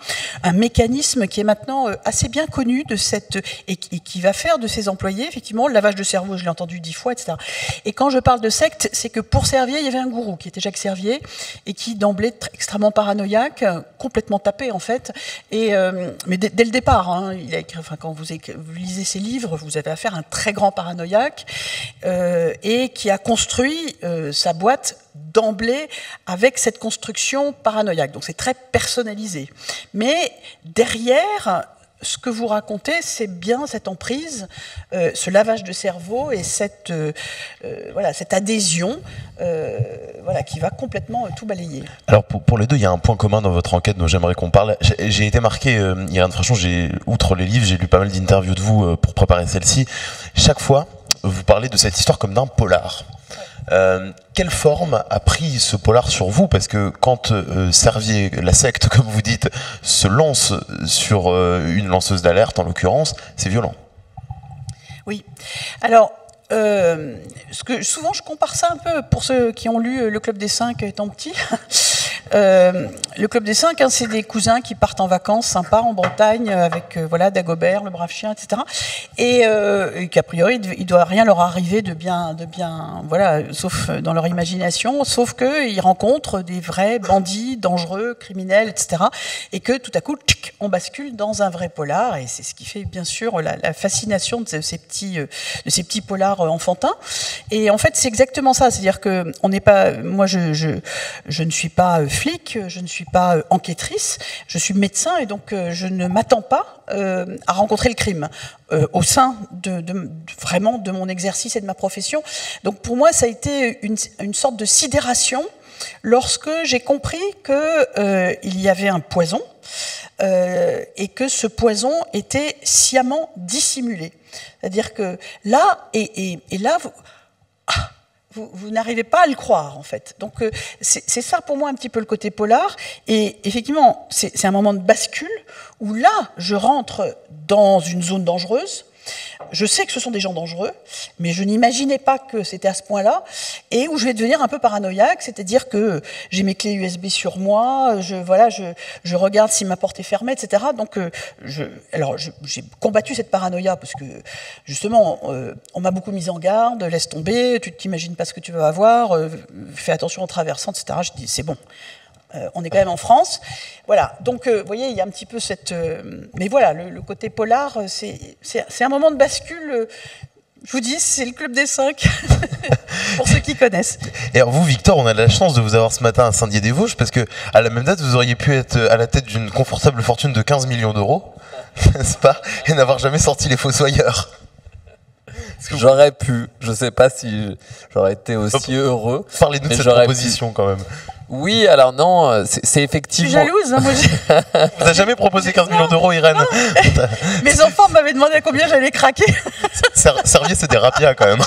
mécanisme qui est maintenant assez bien connu de et qui va faire de ses employés effectivement le lavage de cerveau, je l'ai entendu 10 fois, etc. Et quand je parle de secte, c'est que pour Servier, il y avait un gourou qui était Jacques Servier et qui d'emblée extrêmement paranoïaque, complètement tapé en fait. Mais dès le départ, il a écrit, quand vous lisez ses livres, vous avez affaire à un très grand paranoïaque et qui a construit sa boîte d'emblée avec cette construction paranoïaque. Donc c'est très personnalisé. Mais derrière, ce que vous racontez, c'est bien cette emprise, ce lavage de cerveau et cette adhésion qui va complètement tout balayer. Alors pour les deux, il y a un point commun dans votre enquête dont j'aimerais qu'on parle. J'ai été marqué, Irène Frachon, outre les livres, j'ai lu pas mal d'interviews de vous pour préparer celle-ci. Chaque fois, vous parlez de cette histoire comme d'un polar. Quelle forme a pris ce polar sur vous? Parce que quand Servier, la secte, comme vous dites, se lance sur une lanceuse d'alerte, en l'occurrence, c'est violent. Oui. Alors, souvent, je compare ça un peu, pour ceux qui ont lu Le Club des 5 étant petit. Le Club des 5, c'est des cousins qui partent en vacances sympas en Bretagne avec Dagobert, le brave chien, etc. Et qu'a priori, il doit rien leur arriver de bien, sauf dans leur imagination, sauf qu'ils rencontrent des vrais bandits, dangereux, criminels, etc. Et que tout à coup, on bascule dans un vrai polar. Et c'est ce qui fait bien sûr la fascination de ces petits polars enfantins. Et en fait, c'est exactement ça. C'est-à-dire que on n'est pas, moi, je ne suis pas flic, je ne suis pas enquêtrice, je suis médecin et donc je ne m'attends pas à rencontrer le crime au sein vraiment de mon exercice et de ma profession. Donc pour moi, ça a été une sorte de sidération lorsque j'ai compris qu'il y avait un poison et que ce poison était sciemment dissimulé. C'est-à-dire que là, vous n'arrivez pas à le croire, en fait. Donc, c'est ça, pour moi, un petit peu le côté polar. Et effectivement, c'est un moment de bascule où là, je rentre dans une zone dangereuse. Je sais que ce sont des gens dangereux, mais je n'imaginais pas que c'était à ce point-là, et où je vais devenir un peu paranoïaque, c'est-à-dire que j'ai mes clés USB sur moi, je regarde si ma porte est fermée, etc. Donc, j'ai combattu cette paranoïa, parce que, justement, on m'a beaucoup mis en garde, laisse tomber, tu ne t'imagines pas ce que tu vas avoir, fais attention aux traversants, etc. Je dis, c'est bon. On est quand même en France. Voilà, donc vous voyez, il y a un petit peu cette... mais voilà, le côté polar, c'est un moment de bascule. Je vous dis, c'est le club des 5, pour ceux qui connaissent. Et alors vous, Victor, on a de la chance de vous avoir ce matin à Saint-Dié-des-Vosges, parce que à la même date, vous auriez pu être à la tête d'une confortable fortune de 15 millions d'euros, n'est-ce pas, et n'avoir jamais sorti les Fossoyeurs. J'aurais pu, je sais pas si j'aurais été aussi heureux. Parlez-nous de cette proposition quand même. Oui, alors non, c'est effectivement... Je suis jalouse. Hein, moi, vous n'avez jamais proposé 15 millions d'euros, Irène? Mes enfants m'avaient demandé à combien j'allais craquer. Servier, c'est des rapias quand même.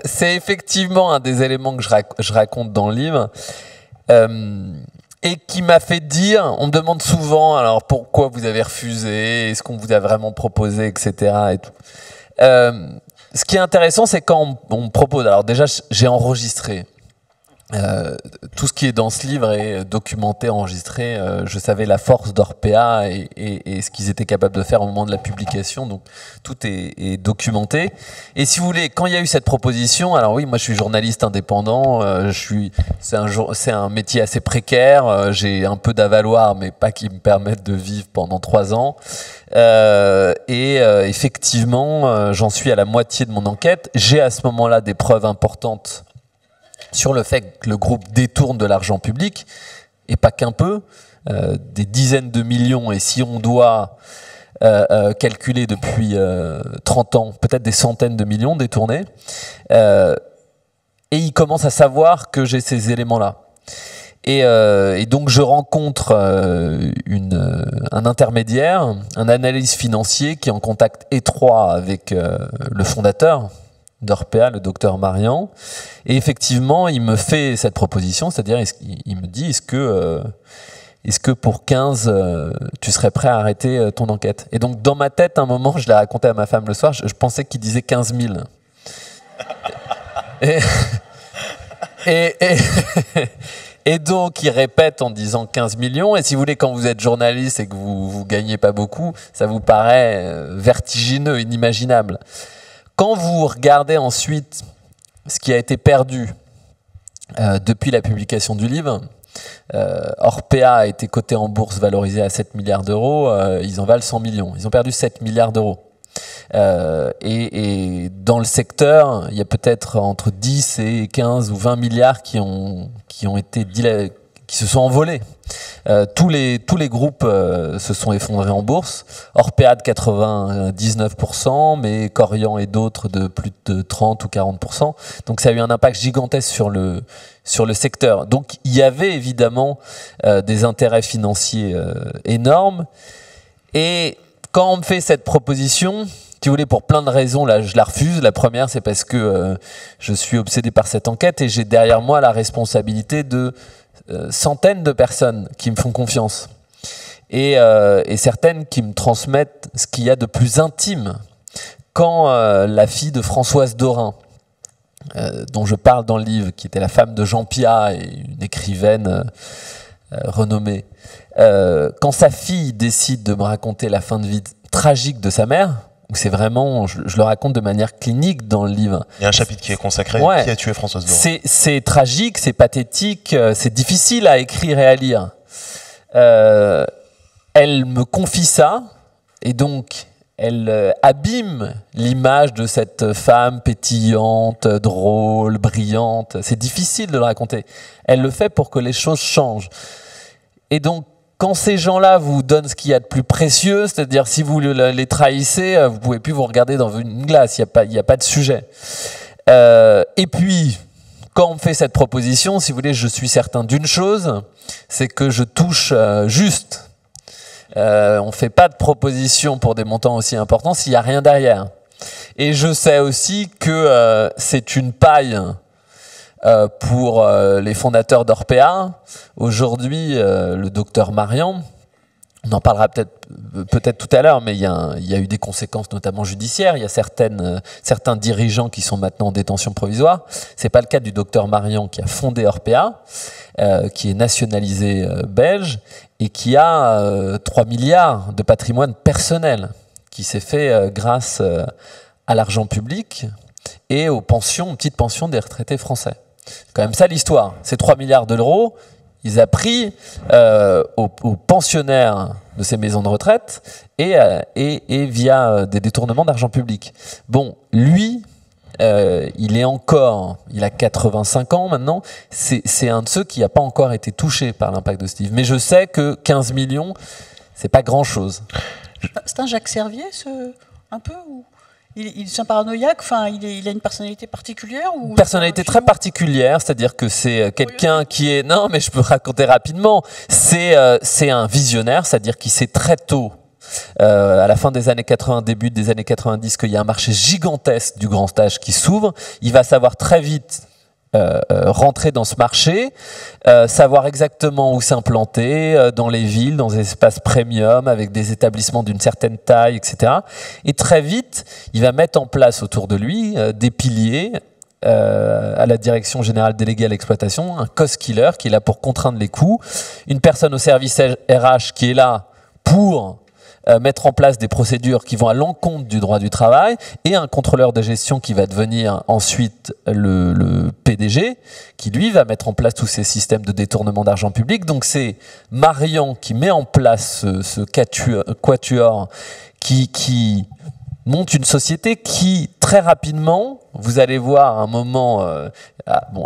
C'est effectivement un des éléments que je raconte dans le livre. Et qui m'a fait dire, on me demande souvent, alors pourquoi vous avez refusé, est-ce qu'on vous a vraiment proposé, etc. Et tout. Ce qui est intéressant, c'est quand on me propose, alors déjà j'ai enregistré, tout ce qui est dans ce livre est documenté, enregistré, je savais la force d'Orpea et ce qu'ils étaient capables de faire au moment de la publication, donc tout est documenté. Et si vous voulez, quand il y a eu cette proposition, alors oui, moi je suis journaliste indépendant, c'est un métier assez précaire, j'ai un peu d'avaloir, mais pas qui me permettent de vivre pendant 3 ans. Effectivement, j'en suis à la moitié de mon enquête. J'ai à ce moment-là des preuves importantes sur le fait que le groupe détourne de l'argent public, et pas qu'un peu, des dizaines de millions, et si on doit calculer depuis 30 ans, peut-être des centaines de millions détournés, et ils commencent à savoir que j'ai ces éléments-là. Et donc je rencontre un intermédiaire, un analyste financier qui est en contact étroit avec le fondateur d'Orpea, le docteur Marian, et effectivement il me fait cette proposition, c'est-à-dire il me dit est-ce que pour 15 tu serais prêt à arrêter ton enquête? Et donc dans ma tête, un moment, je l'ai raconté à ma femme le soir, je pensais qu'il disait 15 000. Et donc, il répète en disant 15 millions. Et si vous voulez, quand vous êtes journaliste et que vous gagnez pas beaucoup, ça vous paraît vertigineux, inimaginable. Quand vous regardez ensuite ce qui a été perdu depuis la publication du livre, Orpea a été coté en bourse, valorisé à 7 milliards d'euros. Ils en valent 100 millions. Ils ont perdu 7 milliards d'euros. Et dans le secteur, il y a peut-être entre 10 et 15 ou 20 milliards qui se sont envolés. Tous les groupes se sont effondrés en bourse. Orpea de 99%, mais Korian et d'autres de plus de 30 ou 40%. Donc ça a eu un impact gigantesque sur le secteur. Donc il y avait évidemment des intérêts financiers énormes. Et quand on me fait cette proposition, si vous voulez, pour plein de raisons, là, je la refuse. La première, c'est parce que je suis obsédé par cette enquête et j'ai derrière moi la responsabilité de centaines de personnes qui me font confiance et certaines qui me transmettent ce qu'il y a de plus intime. Quand la fille de Françoise Dorin, dont je parle dans le livre, qui était la femme de Jean Piat et une écrivaine renommée, quand sa fille décide de me raconter la fin de vie tragique de sa mère, c'est vraiment, je le raconte de manière clinique dans le livre. Il y a un chapitre qui est consacré, ouais, qui a tué Françoise Dorin. C'est tragique, c'est pathétique, c'est difficile à écrire et à lire. Elle me confie ça, et donc elle abîme l'image de cette femme pétillante, drôle, brillante. C'est difficile de le raconter. Elle le fait pour que les choses changent. Et donc, quand ces gens-là vous donnent ce qu'il y a de plus précieux, c'est-à-dire si vous les trahissez, vous ne pouvez plus vous regarder dans une glace, il n'y a pas de sujet. Et puis, quand on me fait cette proposition, si vous voulez, je suis certain d'une chose, c'est que je touche juste. On ne fait pas de proposition pour des montants aussi importants s'il n'y a rien derrière. Et je sais aussi que c'est une paille pour les fondateurs d'Orpea. Aujourd'hui, le docteur Marian, on en parlera peut-être tout à l'heure, mais il y a eu des conséquences notamment judiciaires. Il y a certains dirigeants qui sont maintenant en détention provisoire. C'est pas le cas du docteur Marian qui a fondé Orpea, qui est nationalisé belge et qui a 3 milliards de patrimoine personnel qui s'est fait grâce à l'argent public et aux petites pensions des retraités français. C'est quand même ça l'histoire. Ces 3 milliards d'euros, ils a pris aux pensionnaires de ces maisons de retraite et via des détournements d'argent public. Bon, lui, il a 85 ans maintenant, c'est un de ceux qui n'a pas encore été touché par l'impact de Steve. Mais je sais que 15 millions, c'est pas grand-chose. C'est un Jacques Servier, un peu ou... C'est un paranoïaque, enfin, il a une personnalité particulière ou... Une personnalité très particulière, c'est-à-dire que c'est quelqu'un qui est... Non, mais je peux raconter rapidement. C'est un visionnaire, c'est-à-dire qu'il sait très tôt, à la fin des années 80, début des années 90, qu'il y a un marché gigantesque du grand stage qui s'ouvre. Il va savoir très vite rentrer dans ce marché, savoir exactement où s'implanter, dans les villes, dans des espaces premium, avec des établissements d'une certaine taille, etc. Et très vite, il va mettre en place autour de lui des piliers à la direction générale déléguée à l'exploitation, un cost killer qui est là pour contraindre les coûts, une personne au service RH qui est là pour mettre en place des procédures qui vont à l'encontre du droit du travail, et un contrôleur de gestion qui va devenir ensuite le PDG, qui lui va mettre en place tous ces systèmes de détournement d'argent public. Donc c'est Marian qui met en place ce quatuor qui monte une société qui, très rapidement, vous allez voir à un moment,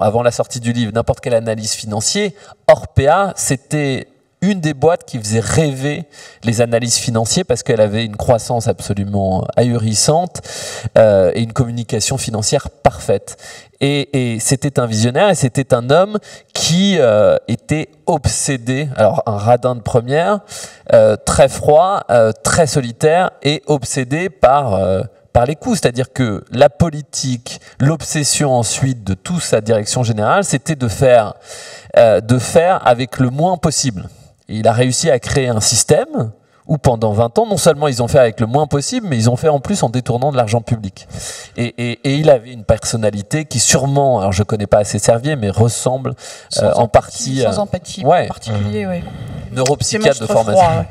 avant la sortie du livre, n'importe quelle analyse financière, Orpea, c'était une des boîtes qui faisait rêver les analystes financiers parce qu'elle avait une croissance absolument ahurissante et une communication financière parfaite. Et c'était un visionnaire et c'était un homme qui était obsédé, alors un radin de première, très froid, très solitaire et obsédé par les coûts. C'est-à-dire que la politique, l'obsession ensuite de toute sa direction générale, c'était de faire avec le moins possible. Et il a réussi à créer un système où pendant 20 ans, non seulement ils ont fait avec le moins possible, mais ils ont fait en plus en détournant de l'argent public. Et il avait une personnalité qui sûrement, alors je ne connais pas assez Servier, mais ressemble en partie... Sans empathie en particulier, oui. Neuropsychiatre de formation. Froid, ouais.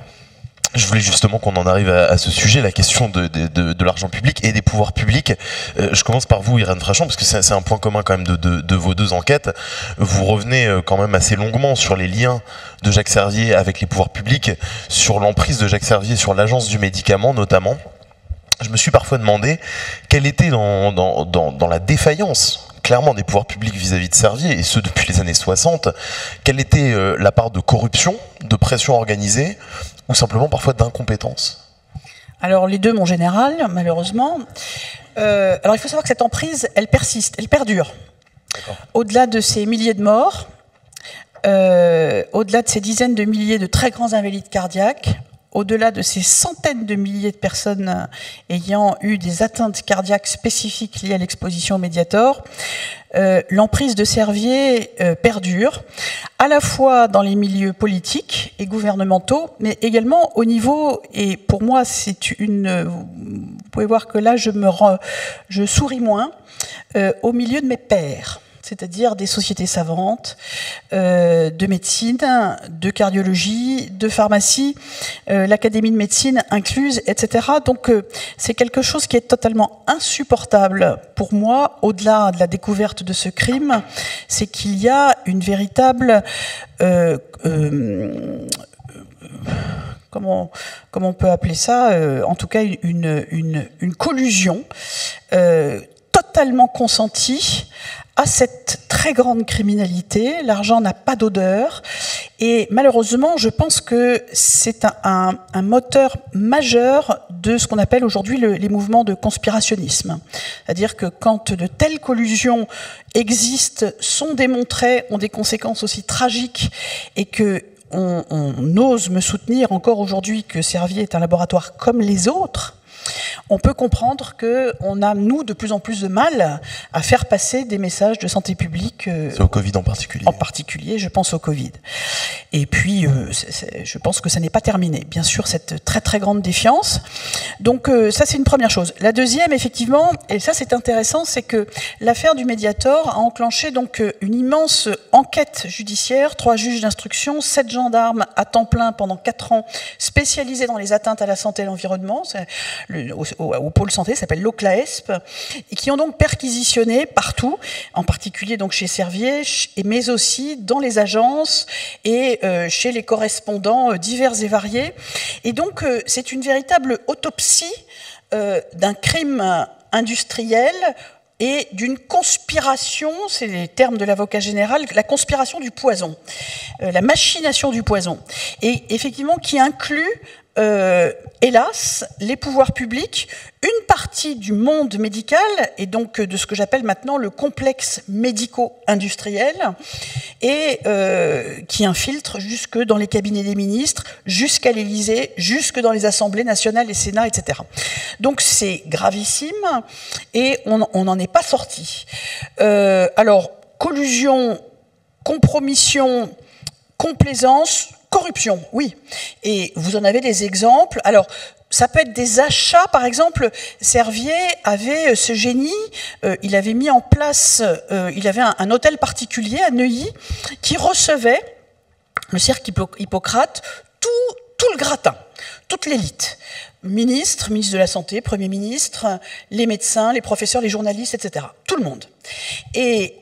Je voulais justement qu'on en arrive à ce sujet, la question de l'argent public et des pouvoirs publics. Je commence par vous, Irène Frachon, parce que c'est un point commun quand même de vos deux enquêtes. Vous revenez quand même assez longuement sur les liens de Jacques Servier avec les pouvoirs publics, sur l'emprise de Jacques Servier sur l'Agence du médicament notamment. Je me suis parfois demandé quelle était dans la défaillance clairement des pouvoirs publics vis-à-vis de Servier, et ce depuis les années 60, quelle était la part de corruption, de pression organisée, ou simplement parfois d'incompétence? Alors les deux, mon général, malheureusement. Alors il faut savoir que cette emprise, elle persiste, elle perdure. Au-delà de ces milliers de morts, au-delà de ces dizaines de milliers de très grands invalides cardiaques, au-delà de ces centaines de milliers de personnes ayant eu des atteintes cardiaques spécifiques liées à l'exposition au Mediator, l'emprise de Servier perdure, à la fois dans les milieux politiques et gouvernementaux, mais également au niveau, et pour moi c'est vous pouvez voir que là je souris moins, au milieu de mes pairs, c'est-à-dire des sociétés savantes, de médecine, de cardiologie, de pharmacie, l'académie de médecine incluse, etc. Donc c'est quelque chose qui est totalement insupportable pour moi, au-delà de la découverte de ce crime, c'est qu'il y a une véritable... comment on peut appeler ça, en tout cas une collusion totalement consentie à cette très grande criminalité. L'argent n'a pas d'odeur et malheureusement je pense que c'est un moteur majeur de ce qu'on appelle aujourd'hui les mouvements de conspirationnisme. C'est-à-dire que quand de telles collusions existent, sont démontrées, ont des conséquences aussi tragiques et que on ose me soutenir encore aujourd'hui que Servier est un laboratoire comme les autres, on peut comprendre qu'on a, nous, de plus en plus de mal à faire passer des messages de santé publique. C'est au Covid en particulier. En particulier, je pense au Covid. Et puis, je pense que ça n'est pas terminé. Bien sûr, cette très très grande défiance. Donc ça, c'est une première chose. La deuxième, effectivement, et ça c'est intéressant, c'est que l'affaire du Mediator a enclenché donc une immense enquête judiciaire, 3 juges d'instruction, 7 gendarmes à temps plein pendant 4 ans, spécialisés dans les atteintes à la santé et à l'environnement. Au pôle santé, ça s'appelle l'OCLAESP, et qui ont donc perquisitionné partout, en particulier donc chez Servier, mais aussi dans les agences et chez les correspondants divers et variés. Et donc, c'est une véritable autopsie d'un crime industriel et d'une conspiration, c'est les termes de l'avocat général, la conspiration du poison, la machination du poison, et effectivement qui inclut hélas, les pouvoirs publics, une partie du monde médical, et donc de ce que j'appelle maintenant le complexe médico-industriel, et qui infiltre jusque dans les cabinets des ministres, jusqu'à l'Élysée, jusque dans les assemblées nationales, les sénats, etc. Donc c'est gravissime, et on n'en est pas sorti. Alors, collusion, compromission, complaisance, corruption, oui. Et vous en avez des exemples. Alors, ça peut être des achats, par exemple, Servier avait ce génie, il avait mis en place, il avait un hôtel particulier à Neuilly qui recevait, le cercle Hippocrate, tout le gratin, toute l'élite. Ministre de la Santé, Premier ministre, les médecins, les professeurs, les journalistes, etc. Tout le monde. Et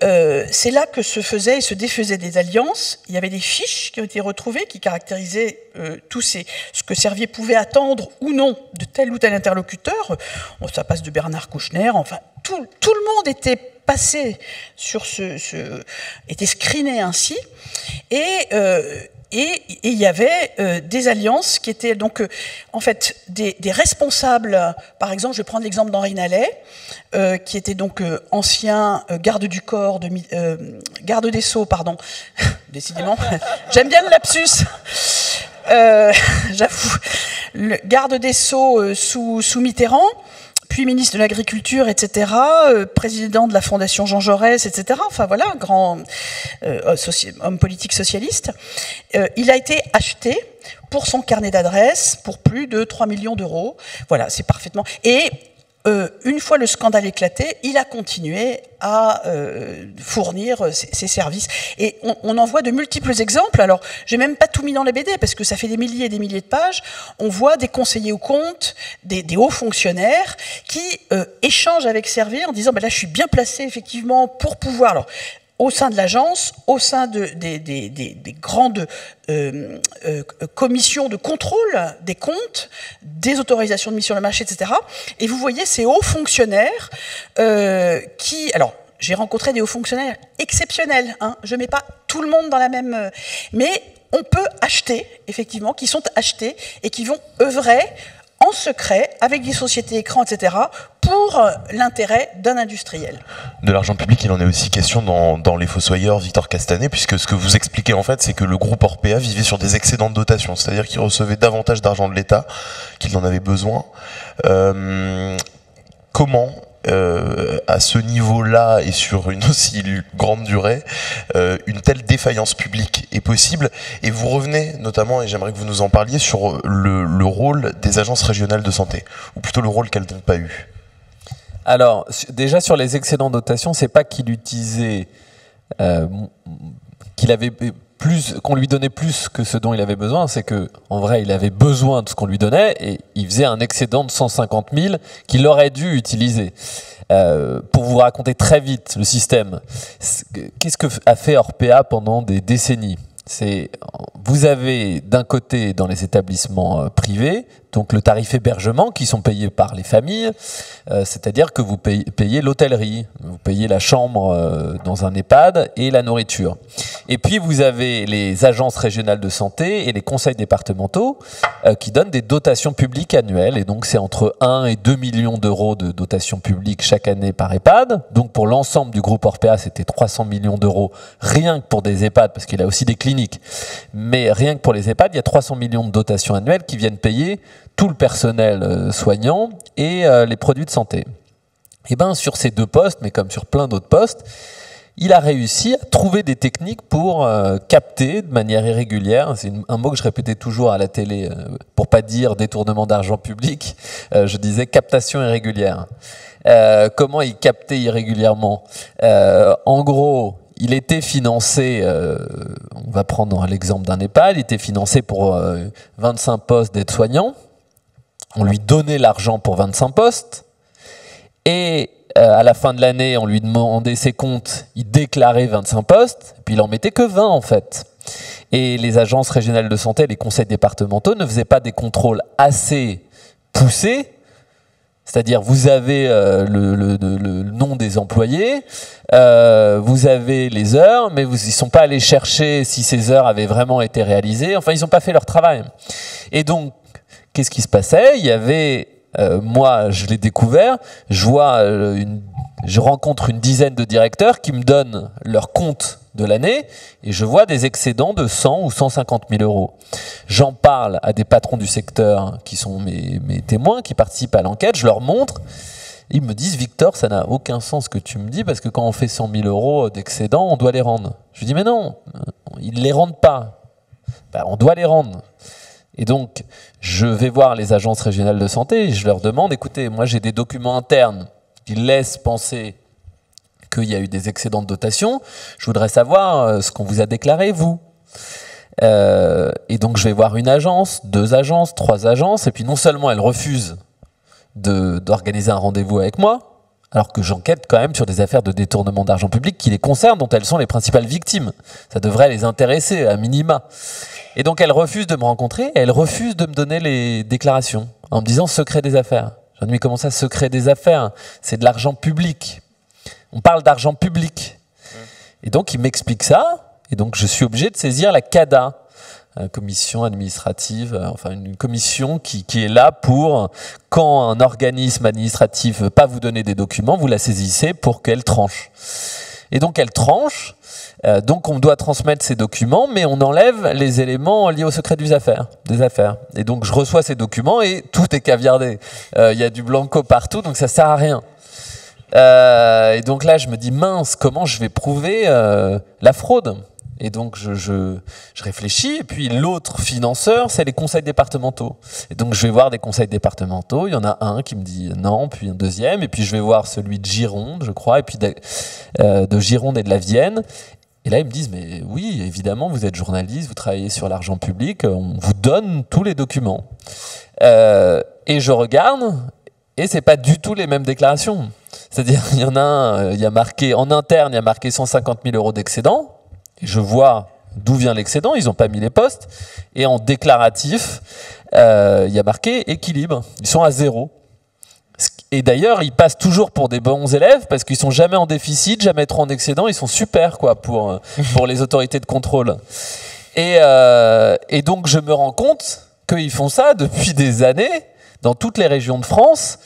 c'est là que se faisaient et se défaisaient des alliances. Il y avait des fiches qui ont été retrouvées, qui caractérisaient ce que Servier pouvait attendre ou non de tel ou tel interlocuteur. Ça passe de Bernard Kouchner, enfin, tout le monde était passé sur était screené ainsi. Et il y avait des alliances qui étaient donc en fait des responsables. Par exemple, je vais prendre l'exemple d'Henri Nallet, qui était donc ancien garde du corps, garde des Sceaux, pardon. Décidément, j'aime bien le lapsus. J'avoue, le garde des Sceaux sous Mitterrand. Puis ministre de l'Agriculture, etc., président de la Fondation Jean Jaurès, etc., enfin voilà, grand homme politique socialiste. Il a été acheté pour son carnet d'adresses pour plus de 3 millions d'euros. Voilà, c'est parfaitement... Et une fois le scandale éclaté, il a continué à fournir ses services. Et on en voit de multiples exemples. Alors, j'ai même pas tout mis dans la BD, parce que ça fait des milliers et des milliers de pages. On voit des conseillers aux comptes, des hauts fonctionnaires, qui échangent avec Servier en disant, là, je suis bien placé, effectivement, pour pouvoir... Alors, au sein de l'agence, au sein des grandes commissions de contrôle des comptes, des autorisations de mise sur le marché, etc. Et vous voyez ces hauts fonctionnaires qui... Alors, j'ai rencontré des hauts fonctionnaires exceptionnels, hein, je ne mets pas tout le monde dans la même... mais on peut acheter, effectivement, qui sont achetés et qui vont œuvrer en secret, avec des sociétés écrans, etc., pour l'intérêt d'un industriel. De l'argent public, il en est aussi question dans Les Fossoyeurs, Victor Castanet, puisque ce que vous expliquez en fait, c'est que le groupe Orpea vivait sur des excédents de dotation, c'est-à-dire qu'il recevait davantage d'argent de l'État qu'il en avait besoin. Comment à ce niveau-là et sur une aussi grande durée, une telle défaillance publique est possible? Et vous revenez notamment, et j'aimerais que vous nous en parliez, sur le rôle des agences régionales de santé, ou plutôt le rôle qu'elles n'ont pas eu. Alors, déjà sur les excédents de dotation, c'est pas qu'il utilisait, qu'il avait qu'on lui donnait plus que ce dont il avait besoin, c'est que en vrai il avait besoin de ce qu'on lui donnait et il faisait un excédent de 150 000 qu'il aurait dû utiliser. Pour vous raconter très vite le système, qu'est-ce que a fait Orpea pendant des décennies? Vous avez d'un côté dans les établissements privés donc le tarif hébergement qui sont payés par les familles, c'est-à-dire que vous payez l'hôtellerie, vous payez la chambre dans un EHPAD et la nourriture. Et puis vous avez les agences régionales de santé et les conseils départementaux qui donnent des dotations publiques annuelles, et donc c'est entre 1 et 2 millions d'euros de dotations publiques chaque année par EHPAD. Donc pour l'ensemble du groupe Orpea, c'était 300 millions d'euros rien que pour des EHPAD, parce qu'il a aussi des cliniques cliniques. Mais rien que pour les EHPAD, il y a 300 millions de dotations annuelles qui viennent payer tout le personnel soignant et les produits de santé. Et bien sur ces 2 postes, mais comme sur plein d'autres postes, il a réussi à trouver des techniques pour capter de manière irrégulière, c'est un mot que je répétais toujours à la télé, pour pas dire détournement d'argent public, je disais captation irrégulière. Comment il captait irrégulièrement? En gros, il était financé, on va prendre l'exemple d'un EHPAD, il était financé pour 25 postes d'aide-soignants, on lui donnait l'argent pour 25 postes, et à la fin de l'année, on lui demandait ses comptes, il déclarait 25 postes, puis il en mettait que 20 en fait. Et les agences régionales de santé, les conseils départementaux ne faisaient pas des contrôles assez poussés, c'est-à-dire vous avez le nom des employés, vous avez les heures, mais ils ne sont pas allés chercher si ces heures avaient vraiment été réalisées, enfin ils n'ont pas fait leur travail. Et donc, qu'est-ce qui se passait? Il y avait... moi, je l'ai découvert, je rencontre une dizaine de directeurs qui me donnent leur compte de l'année et je vois des excédents de 100 ou 150 000 euros. J'en parle à des patrons du secteur qui sont mes témoins, qui participent à l'enquête, je leur montre. Ils me disent, Victor, ça n'a aucun sens ce que tu me dis parce que quand on fait 100 000 euros d'excédents, on doit les rendre. Je lui dis, mais non, ils ne les rendent pas. Ben, on doit les rendre. Et donc, je vais voir les agences régionales de santé et je leur demande, écoutez, moi j'ai des documents internes qui laissent penser qu'il y a eu des excédents de dotation. Je voudrais savoir ce qu'on vous a déclaré, vous. Et donc, je vais voir une agence, 2 agences, 3 agences, et puis non seulement elles refusent d'organiser un rendez-vous avec moi, alors que j'enquête quand même sur des affaires de détournement d'argent public qui les concernent, dont elles sont les principales victimes. Ça devrait les intéresser, à minima. Et donc, elle refuse de me rencontrer et elle refuse de me donner les déclarations en me disant secret des affaires. J'ai dit, mais comment ça, secret des affaires? C'est de l'argent public. On parle d'argent public. Et donc, il m'explique ça. Et donc, je suis obligé de saisir la CADA, commission administrative, enfin une commission qui est là pour, quand un organisme administratif ne veut pas vous donner des documents, vous la saisissez pour qu'elle tranche. Et donc, elle tranche. Donc on doit transmettre ces documents, mais on enlève les éléments liés au secret des affaires. Et donc je reçois ces documents et tout est caviardé. Il y a du blanco partout, donc ça sert à rien. Et donc là, je me dis, mince, comment je vais prouver la fraude? Et donc je réfléchis, et puis l'autre financeur, c'est les conseils départementaux. Et donc je vais voir des conseils départementaux, il y en a un qui me dit non, puis un deuxième, et puis je vais voir celui de Gironde, je crois, et puis de Gironde et de la Vienne. Et là, ils me disent, mais oui, évidemment, vous êtes journaliste, vous travaillez sur l'argent public, on vous donne tous les documents. Et je regarde, et c'est pas du tout les mêmes déclarations. C'est-à-dire, il y en a un, il y a marqué, en interne, il y a marqué 150 000 euros d'excédent. Et je vois d'où vient l'excédent, ils n'ont pas mis les postes. Et en déclaratif, il y a marqué équilibre. Ils sont à 0. Et d'ailleurs, ils passent toujours pour des bons élèves parce qu'ils sont jamais en déficit, jamais trop en excédent. Ils sont super quoi pour les autorités de contrôle. Et donc, je me rends compte qu'ils font ça depuis des années dans toutes les régions de France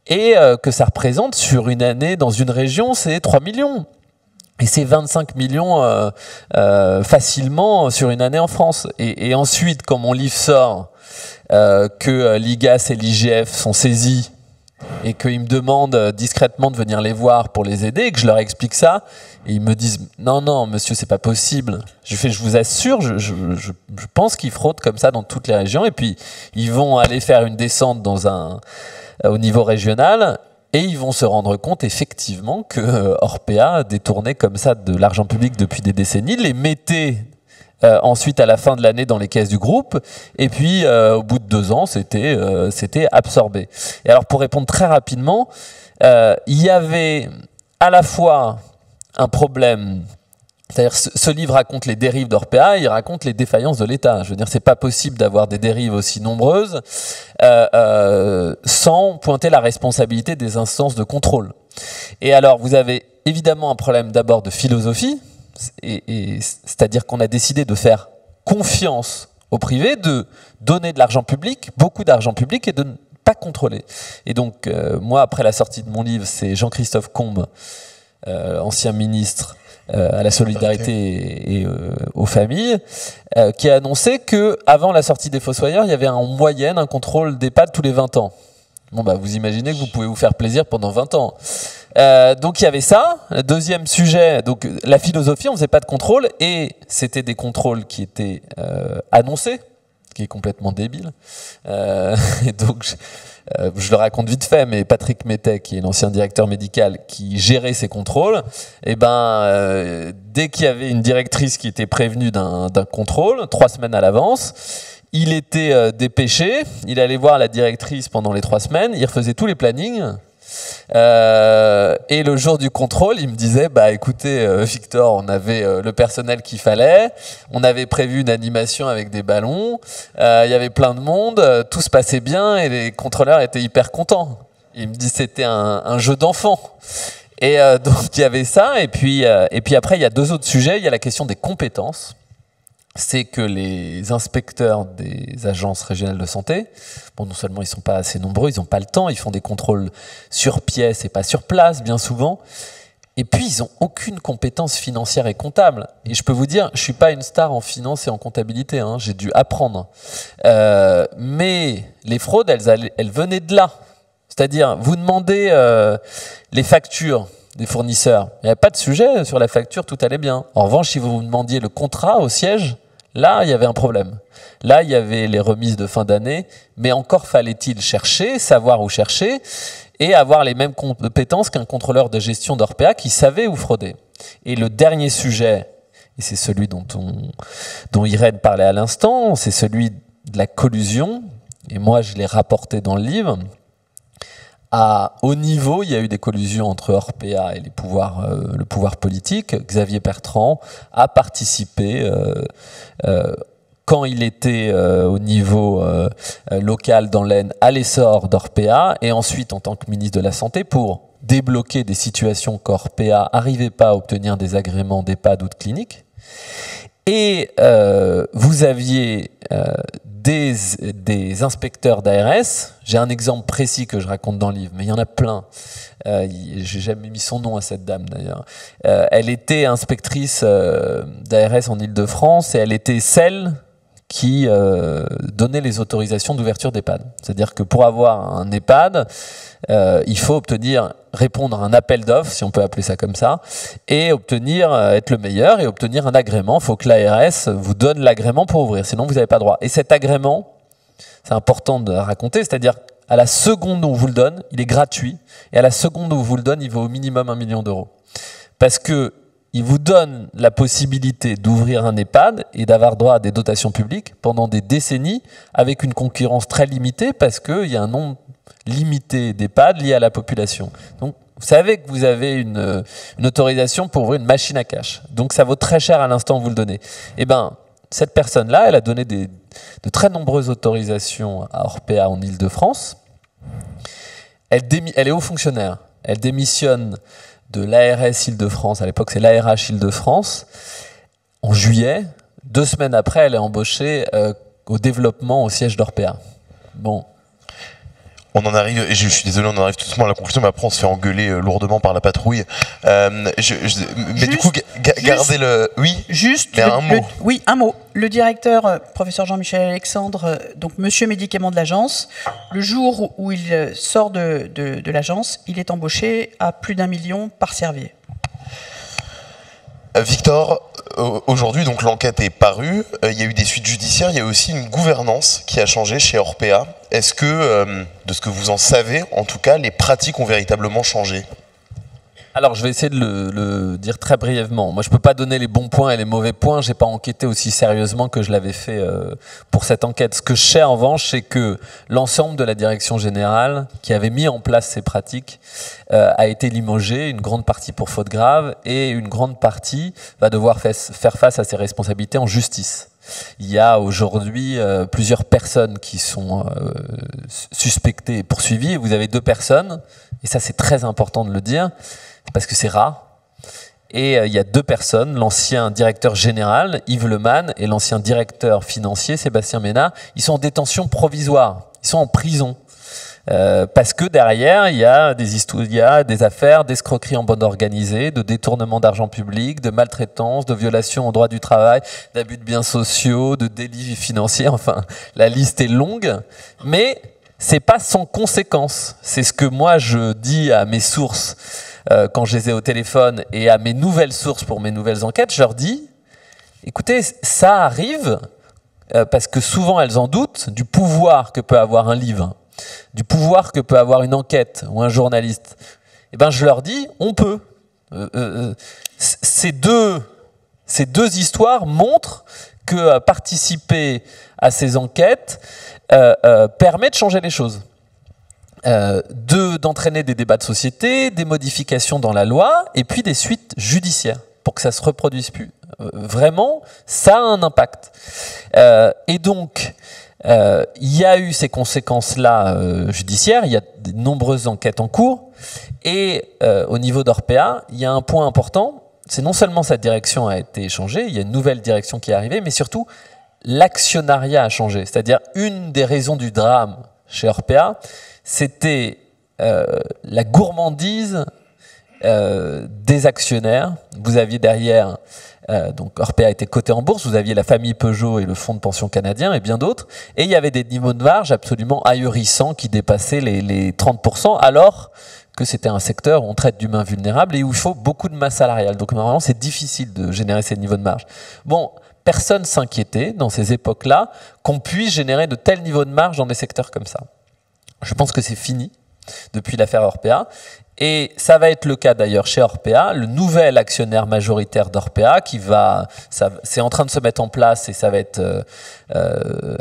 et que ça représente sur une année dans une région, c'est 3 millions. Et c'est 25 millions facilement sur une année en France. Et ensuite, quand mon livre sort, que l'IGAS et l'IGF sont saisis et qu'ils me demandent discrètement de venir les voir pour les aider et que je leur explique ça, et ils me disent « Non, non, monsieur, c'est pas possible. » Je vous assure, je pense qu'ils fraudent comme ça dans toutes les régions. Et puis, ils vont aller faire une descente au niveau régional. Et ils vont se rendre compte effectivement que Orpea détournait comme ça de l'argent public depuis des décennies, les mettait ensuite à la fin de l'année dans les caisses du groupe, et puis au bout de 2 ans, c'était absorbé. Et alors pour répondre très rapidement, il y avait à la fois un problème. C'est-à-dire, ce livre raconte les dérives d'Orpea, il raconte les défaillances de l'État. Je veux dire, c'est pas possible d'avoir des dérives aussi nombreuses sans pointer la responsabilité des instances de contrôle. Et alors, vous avez évidemment un problème d'abord de philosophie, c'est-à-dire qu'on a décidé de faire confiance au privé, de donner de l'argent public, beaucoup d'argent public, et de ne pas contrôler. Et donc, moi, après la sortie de mon livre, c'est Jean-Christophe Combes, ancien ministre, à la solidarité et aux familles, qui a annoncé que avant la sortie des Fossoyeurs, il y avait en moyenne un contrôle d'EHPAD tous les 20 ans. Bon, bah, vous imaginez que vous pouvez vous faire plaisir pendant 20 ans. Donc il y avait ça. Deuxième sujet, donc la philosophie, on faisait pas de contrôle et c'était des contrôles qui étaient annoncés, ce qui est complètement débile. Et donc je le raconte vite fait, mais Patrick Mettet, qui est l'ancien directeur médical qui gérait ces contrôles, et dès qu'il y avait une directrice qui était prévenue d'un contrôle, 3 semaines à l'avance, il était dépêché, il allait voir la directrice pendant les 3 semaines, il refaisait tous les plannings. Et le jour du contrôle, il me disait écoutez Victor, on avait le personnel qu'il fallait, on avait prévu une animation avec des ballons, il y avait plein de monde, tout se passait bien et les contrôleurs étaient hyper contents. Il me dit c'était un jeu d'enfant. Et donc il y avait ça, et puis après il y a 2 autres sujets. Il y a la question des compétences. C'est que les inspecteurs des agences régionales de santé, bon, non seulement ils sont pas assez nombreux, ils n'ont pas le temps, ils font des contrôles sur pièce et pas sur place bien souvent, et puis ils n'ont aucune compétence financière et comptable. Et je peux vous dire, je suis pas une star en finance et en comptabilité, hein, j'ai dû apprendre. Mais les fraudes, elles venaient de là. C'est-à-dire, vous demandez les factures des fournisseurs. Il n'y avait pas de sujet sur la facture, tout allait bien. En revanche, si vous demandiez le contrat au siège, là, il y avait un problème. Là, il y avait les remises de fin d'année, mais encore fallait-il chercher, savoir où chercher, et avoir les mêmes compétences qu'un contrôleur de gestion d'Orpea qui savait où frauder. Et le dernier sujet, et c'est celui dont Irène parlait à l'instant, c'est celui de la collusion, et moi je l'ai rapporté dans le livre. À haut niveau, il y a eu des collusions entre Orpea et le pouvoir politique. Xavier Bertrand a participé quand il était au niveau local dans l'Aisne à l'essor d'Orpea et ensuite en tant que ministre de la Santé pour débloquer des situations qu'Orpea n'arrivait pas à obtenir des agréments d'EHPAD ou de clinique. Et vous aviez des inspecteurs d'ARS. J'ai un exemple précis que je raconte dans le livre, mais il y en a plein. J'ai jamais mis son nom à cette dame d'ailleurs. Elle était inspectrice d'ARS en Île-de-France et elle était celle qui donnait les autorisations d'ouverture d'EHPAD. C'est-à-dire que pour avoir un EHPAD, il faut répondre à un appel d'offres, si on peut appeler ça comme ça, et être le meilleur et obtenir un agrément. Il faut que l'ARS vous donne l'agrément pour ouvrir, sinon vous n'avez pas droit. Et cet agrément, c'est important de raconter, c'est-à-dire à la seconde où on vous le donne, il est gratuit, et à la seconde où on vous le donne, il vaut au minimum 1 million d'euros. Parce que il vous donne la possibilité d'ouvrir un EHPAD et d'avoir droit à des dotations publiques pendant des décennies avec une concurrence très limitée parce qu'il y a un nombre limité d'EHPAD lié à la population. Donc, vous savez que vous avez une autorisation pour ouvrir une machine à cash. Donc, ça vaut très cher à l'instant où vous le donnez. Eh bien, cette personne-là, elle a donné de très nombreuses autorisations à Orpea en Île-de-France. Elle est haut fonctionnaire. Elle démissionne de l'ARS Île-de-France, à l'époque c'est l'ARH Île-de-France, en juillet. 2 semaines après, elle est embauchée au développement au siège d'Orpea. Bon. On en arrive, et je suis désolé, on en arrive tout doucement à la conclusion, mais après on se fait engueuler lourdement par la patrouille. Mais du coup, gardez le... Oui, juste mais un mot. Oui, un mot. Le directeur, professeur Jean-Michel Alexandre, donc monsieur médicament de l'agence, le jour où il sort de l'agence, il est embauché à plus d'1 million par Servier. Victor, aujourd'hui, donc l'enquête est parue, il y a eu des suites judiciaires, il y a aussi une gouvernance qui a changé chez Orpea. Est-ce que, de ce que vous en savez, en tout cas, les pratiques ont véritablement changé ? Alors, je vais essayer de le dire très brièvement. Moi, je ne peux pas donner les bons points et les mauvais points. Je n'ai pas enquêté aussi sérieusement que je l'avais fait pour cette enquête. Ce que je sais, en revanche, c'est que l'ensemble de la direction générale qui avait mis en place ces pratiques a été limogé, une grande partie pour faute grave, et une grande partie va devoir faire face à ses responsabilités en justice. Il y a aujourd'hui plusieurs personnes qui sont suspectées et poursuivies. Vous avez 2 personnes, et ça c'est très important de le dire, parce que c'est rare. Et il y a 2 personnes, l'ancien directeur général, Yves Lemann, et l'ancien directeur financier, Sébastien Ménard. Ils sont en détention provisoire, ils sont en prison. Parce que derrière, il y a des affaires d'escroquerie en bande organisée, de détournement d'argent public, de maltraitance, de violation au droit du travail, d'abus de biens sociaux, de délits financiers. Enfin, la liste est longue, mais c'est pas sans conséquence. C'est ce que moi je dis à mes sources quand je les ai au téléphone et à mes nouvelles sources pour mes nouvelles enquêtes. Je leur dis, écoutez, ça arrive parce que souvent elles en doutent du pouvoir que peut avoir un livre, du pouvoir que peut avoir une enquête ou un journaliste. Et ben je leur dis, on peut. Ces deux histoires montrent que participer à ces enquêtes permet de changer les choses. D'entraîner des débats de société, des modifications dans la loi, et puis des suites judiciaires pour que ça se reproduise plus. Vraiment, ça a un impact. Et donc, il y a eu ces conséquences-là judiciaires, il y a de nombreuses enquêtes en cours, et au niveau d'Orpea, il y a un point important, c'est non seulement sa direction a été changée, il y a une nouvelle direction qui est arrivée, mais surtout, l'actionnariat a changé. C'est-à-dire, une des raisons du drame chez Orpea, c'était la gourmandise des actionnaires. Vous aviez derrière, donc Orpea était coté en bourse, vous aviez la famille Peugeot et le fonds de pension canadien et bien d'autres, et il y avait des niveaux de marge absolument ahurissants qui dépassaient les 30%, alors que c'était un secteur où on traite d'humains vulnérables et où il faut beaucoup de masse salariale. Donc normalement, c'est difficile de générer ces niveaux de marge. Bon, personne s'inquiétait dans ces époques-là qu'on puisse générer de tels niveaux de marge dans des secteurs comme ça. Je pense que c'est fini depuis l'affaire Orpea. Et ça va être le cas d'ailleurs chez Orpea. Le nouvel actionnaire majoritaire d'Orpea, c'est en train de se mettre en place et ça va être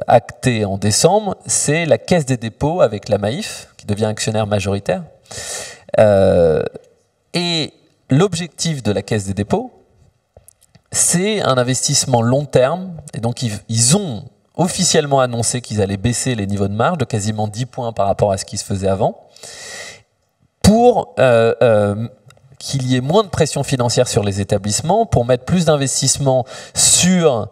acté en décembre, c'est la Caisse des dépôts avec la Maïf, qui devient actionnaire majoritaire. Et l'objectif de la Caisse des dépôts, c'est un investissement long terme. Et donc ils ont officiellement annoncé qu'ils allaient baisser les niveaux de marge de quasiment 10 points par rapport à ce qui se faisait avant, pour qu'il y ait moins de pression financière sur les établissements, pour mettre plus d'investissements sur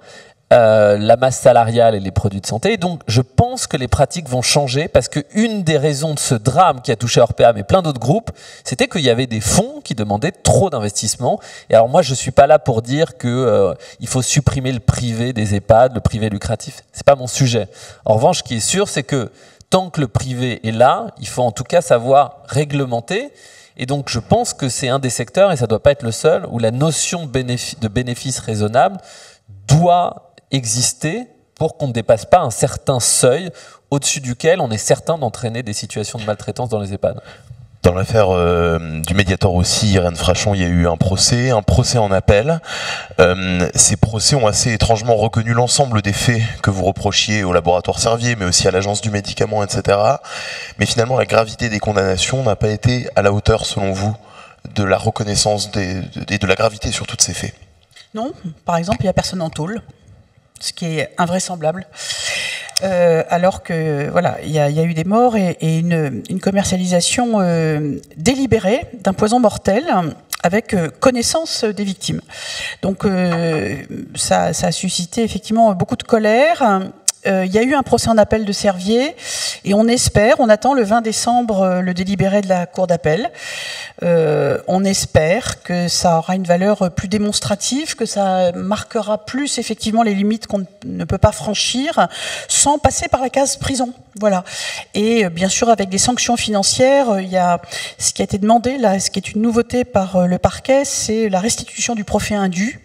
la masse salariale et les produits de santé. Donc je pense que les pratiques vont changer, parce qu'une des raisons de ce drame qui a touché Orpea, mais plein d'autres groupes, c'était qu'il y avait des fonds qui demandaient trop d'investissements. Et alors moi, je ne suis pas là pour dire qu'il faut supprimer le privé des EHPAD, le privé lucratif. Ce n'est pas mon sujet. En revanche, ce qui est sûr, c'est que tant que le privé est là, il faut en tout cas savoir réglementer. Et donc je pense que c'est un des secteurs, et ça ne doit pas être le seul, où la notion de bénéfice raisonnable doit exister pour qu'on ne dépasse pas un certain seuil au-dessus duquel on est certain d'entraîner des situations de maltraitance dans les EHPAD. Dans l'affaire du Mediator aussi, Irène Frachon, il y a eu un procès en appel. Ces procès ont assez étrangement reconnu l'ensemble des faits que vous reprochiez au laboratoire Servier, mais aussi à l'Agence du médicament, etc. Mais finalement, la gravité des condamnations n'a pas été à la hauteur, selon vous, de la reconnaissance de la gravité sur tous ces faits. Non, par exemple, il n'y a personne en tôle, ce qui est invraisemblable. Alors que voilà, il y a eu des morts et une commercialisation délibérée d'un poison mortel avec connaissance des victimes. Donc ça a suscité effectivement beaucoup de colère. Il y a eu un procès en appel de Servier et on attend le 20 décembre le délibéré de la Cour d'appel. On espère que ça aura une valeur plus démonstrative, que ça marquera plus effectivement les limites qu'on ne peut pas franchir sans passer par la case prison. Voilà. Et bien sûr, avec des sanctions financières, il y a ce qui a été demandé, là, ce qui est une nouveauté par le parquet, c'est la restitution du profit indu,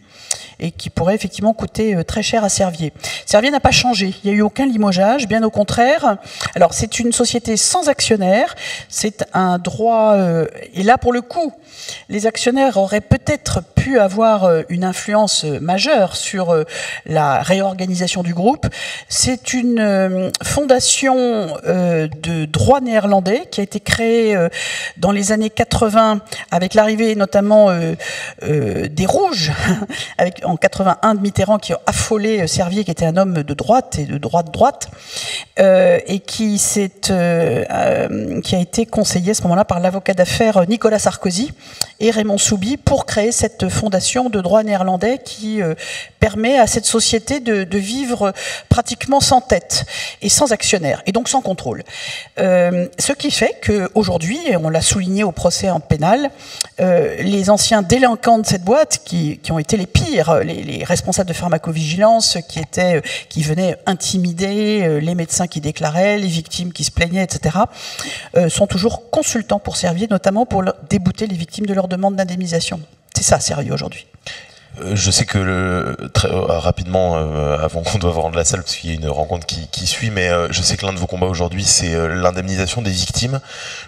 et qui pourrait effectivement coûter très cher à Servier. Servier n'a pas changé, il n'y a eu aucun limogeage, bien au contraire. Alors c'est une société sans actionnaires, c'est un droit, et là pour le coup, les actionnaires auraient peut-être pu avoir une influence majeure sur la réorganisation du groupe. C'est une fondation de droit néerlandais qui a été créée dans les années 80 avec l'arrivée notamment des Rouges, en 81 de Mitterrand qui a affolé Servier, qui était un homme de droite et de droite. et qui a été conseillé à ce moment-là par l'avocat d'affaires Nicolas Sarkozy et Raymond Souby pour créer cette fondation de droit néerlandais qui permet à cette société de vivre pratiquement sans tête et sans actionnaire, et donc sans contrôle. Ce qui fait qu'aujourd'hui, et on l'a souligné au procès en pénal, les anciens délinquants de cette boîte, qui ont été les pires, les responsables de pharmacovigilance, qui venaient intimider les médecins qui déclaraient, les victimes qui se plaignaient, etc., sont toujours consultants pour Servier, notamment pour débouter les victimes de leur demande d'indemnisation. C'est ça, sérieux aujourd'hui. Je sais que très rapidement, avant qu'on doive rendre la salle, parce qu'il y a une rencontre qui suit, mais je sais que l'un de vos combats aujourd'hui, c'est l'indemnisation des victimes.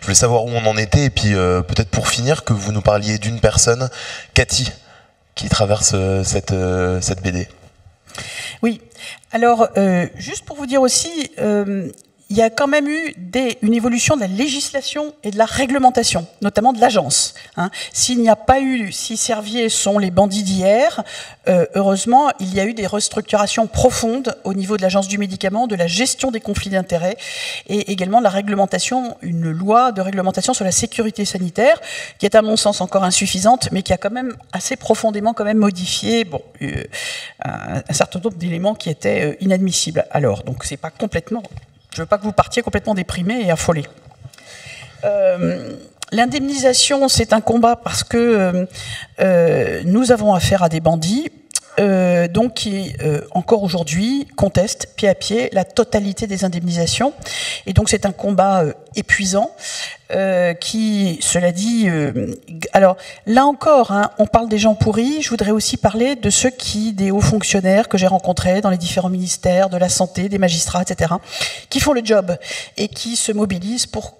Je voulais savoir où on en était, et puis peut-être pour finir, que vous nous parliez d'une personne, Cathy, qui traverse cette BD. Oui, alors juste pour vous dire aussi, il y a quand même eu une évolution de la législation et de la réglementation, notamment de l'agence. S'il n'y a pas eu, si Servier sont les bandits d'hier, heureusement, il y a eu des restructurations profondes au niveau de l'agence du médicament, de la gestion des conflits d'intérêts et également de la réglementation, une loi de réglementation sur la sécurité sanitaire, qui est à mon sens encore insuffisante, mais qui a quand même assez profondément quand même modifié un certain nombre d'éléments qui étaient inadmissibles. Alors, donc c'est pas complètement... Je ne veux pas que vous partiez complètement déprimés et affolés. L'indemnisation, c'est un combat parce que nous avons affaire à des bandits donc qui, encore aujourd'hui, contestent pied à pied la totalité des indemnisations. Et donc c'est un combat épuisant qui, cela dit... alors là encore, on parle des gens pourris, je voudrais aussi parler de des hauts fonctionnaires que j'ai rencontrés dans les différents ministères, de la santé, des magistrats, etc., qui font le job et qui se mobilisent pour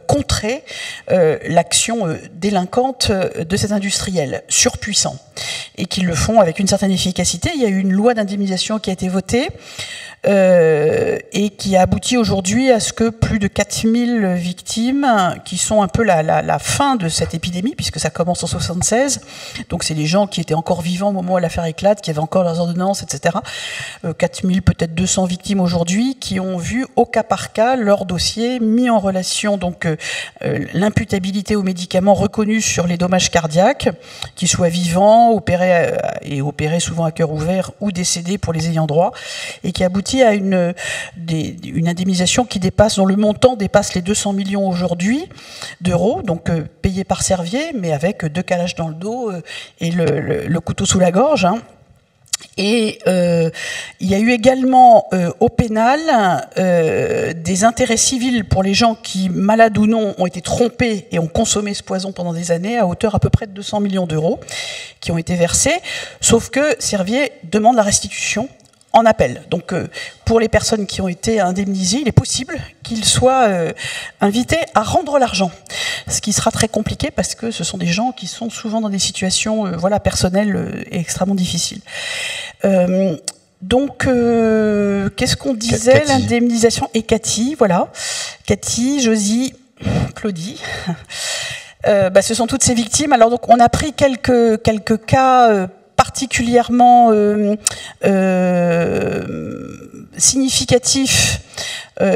contrer l'action délinquante de ces industriels surpuissants, et qui le font avec une certaine efficacité. Il y a eu une loi d'indemnisation qui a été votée, et qui a abouti aujourd'hui à ce que plus de 4000 victimes, qui sont un peu la fin de cette épidémie, puisque ça commence en 76, donc c'est les gens qui étaient encore vivants au moment où l'affaire éclate, qui avaient encore leurs ordonnances, etc. 4000, peut-être 200 victimes aujourd'hui, qui ont vu au cas par cas leur dossier mis en relation, donc l'imputabilité aux médicaments reconnus sur les dommages cardiaques, qu'ils soient vivants, opérés souvent à cœur ouvert, ou décédés pour les ayants droit, et qui aboutit à une indemnisation dont le montant dépasse les 200 millions aujourd'hui d'euros, donc payés par Servier, mais avec 2 calages dans le dos et le couteau sous la gorge. Et il y a eu également au pénal des intérêts civils pour les gens qui, malades ou non, ont été trompés et ont consommé ce poison pendant des années, à hauteur à peu près de 200 millions d'euros qui ont été versés, sauf que Servier demande la restitution en appel. Donc pour les personnes qui ont été indemnisées, il est possible qu'ils soient invités à rendre l'argent, ce qui sera très compliqué parce que ce sont des gens qui sont souvent dans des situations personnelles et extrêmement difficiles. Donc qu'est-ce qu'on disait? L'indemnisation. Et Cathy, voilà. Cathy, Josie, Claudie. Ce sont toutes ces victimes. Alors donc on a pris quelques cas particulièrement significatifs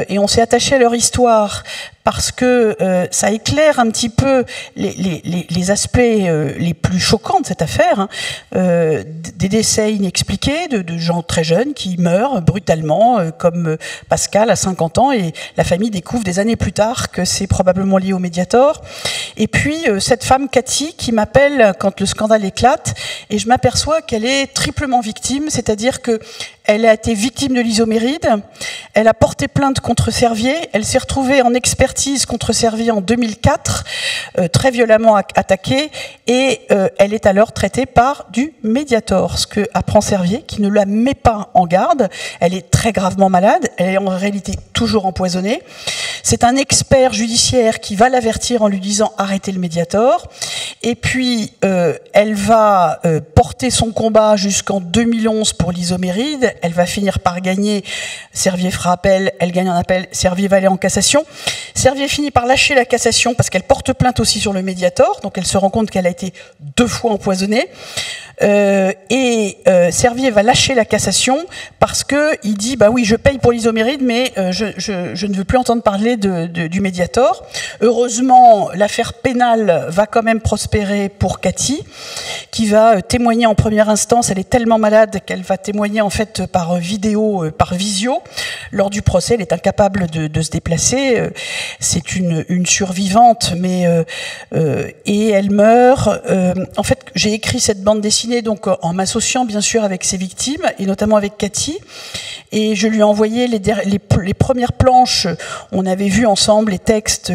et on s'est attaché à leur histoire parce que ça éclaire un petit peu les aspects les plus choquants de cette affaire, des décès inexpliqués de gens très jeunes qui meurent brutalement, comme Pascal à 50 ans, et la famille découvre des années plus tard que c'est probablement lié au Mediator. Et puis cette femme Cathy qui m'appelle quand le scandale éclate, et je m'aperçois qu'elle est triplement victime, c'est-à-dire que elle a été victime de l'isoméride, elle a porté plainte contre Servier, elle s'est retrouvée en expertise contre Servier en 2004, très violemment attaquée, et elle est alors traitée par du Mediator, ce que apprend Servier, qui ne la met pas en garde. Elle est très gravement malade, elle est en réalité toujours empoisonnée. C'est un expert judiciaire qui va l'avertir en lui disant « arrêtez le Mediator ». Et puis, elle va porter son combat jusqu'en 2011 pour l'isoméride. Elle va finir par gagner. Servier fera appel, elle gagne un appel. Servier va aller en cassation. Servier finit par lâcher la cassation parce qu'elle porte plainte aussi sur le Mediator. Donc, elle se rend compte qu'elle a été 2 fois empoisonnée. Servier va lâcher la cassation parce que il dit bah oui, je paye pour l'isoméride, mais je ne veux plus entendre parler du Mediator. Heureusement, l'affaire pénale va quand même prospérer pour Cathy, qui va témoigner en première instance. Elle est tellement malade qu'elle va témoigner en fait par vidéo, par visio. Lors du procès, elle est incapable de se déplacer. C'est une survivante, mais et elle meurt. En fait, j'ai écrit cette bande dessinée donc en m'associant bien sûr avec ses victimes et notamment avec Cathy. Et je lui ai envoyé les premières planches. On avait vu ensemble les textes.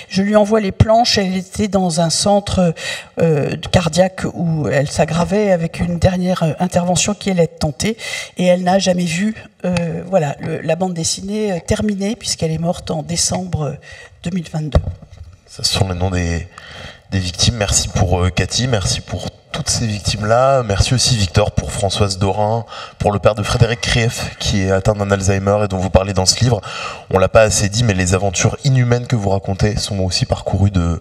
Je lui envoie les planches. Elle était dans un centre cardiaque où elle s'aggravait avec une dernière intervention qui allait être tentée. Et elle n'a jamais vu voilà, la bande dessinée terminée puisqu'elle est morte en décembre 2022. Ce sont les noms des victimes. Merci pour Cathy, merci pour toutes ces victimes-là. Merci aussi Victor pour Françoise Dorin, pour le père de Frédéric Krief qui est atteint d'un Alzheimer et dont vous parlez dans ce livre. On l'a pas assez dit, mais les aventures inhumaines que vous racontez sont aussi parcourues de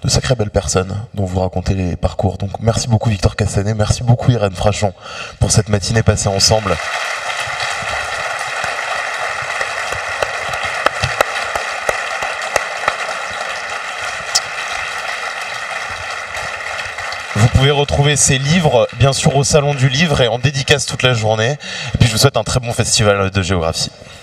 sacrées belles personnes dont vous racontez les parcours. Donc merci beaucoup Victor Castanet, merci beaucoup Irène Frachon pour cette matinée passée ensemble. Vous pouvez retrouver ces livres, bien sûr, au Salon du Livre et en dédicace toute la journée. Et puis je vous souhaite un très bon festival de géographie.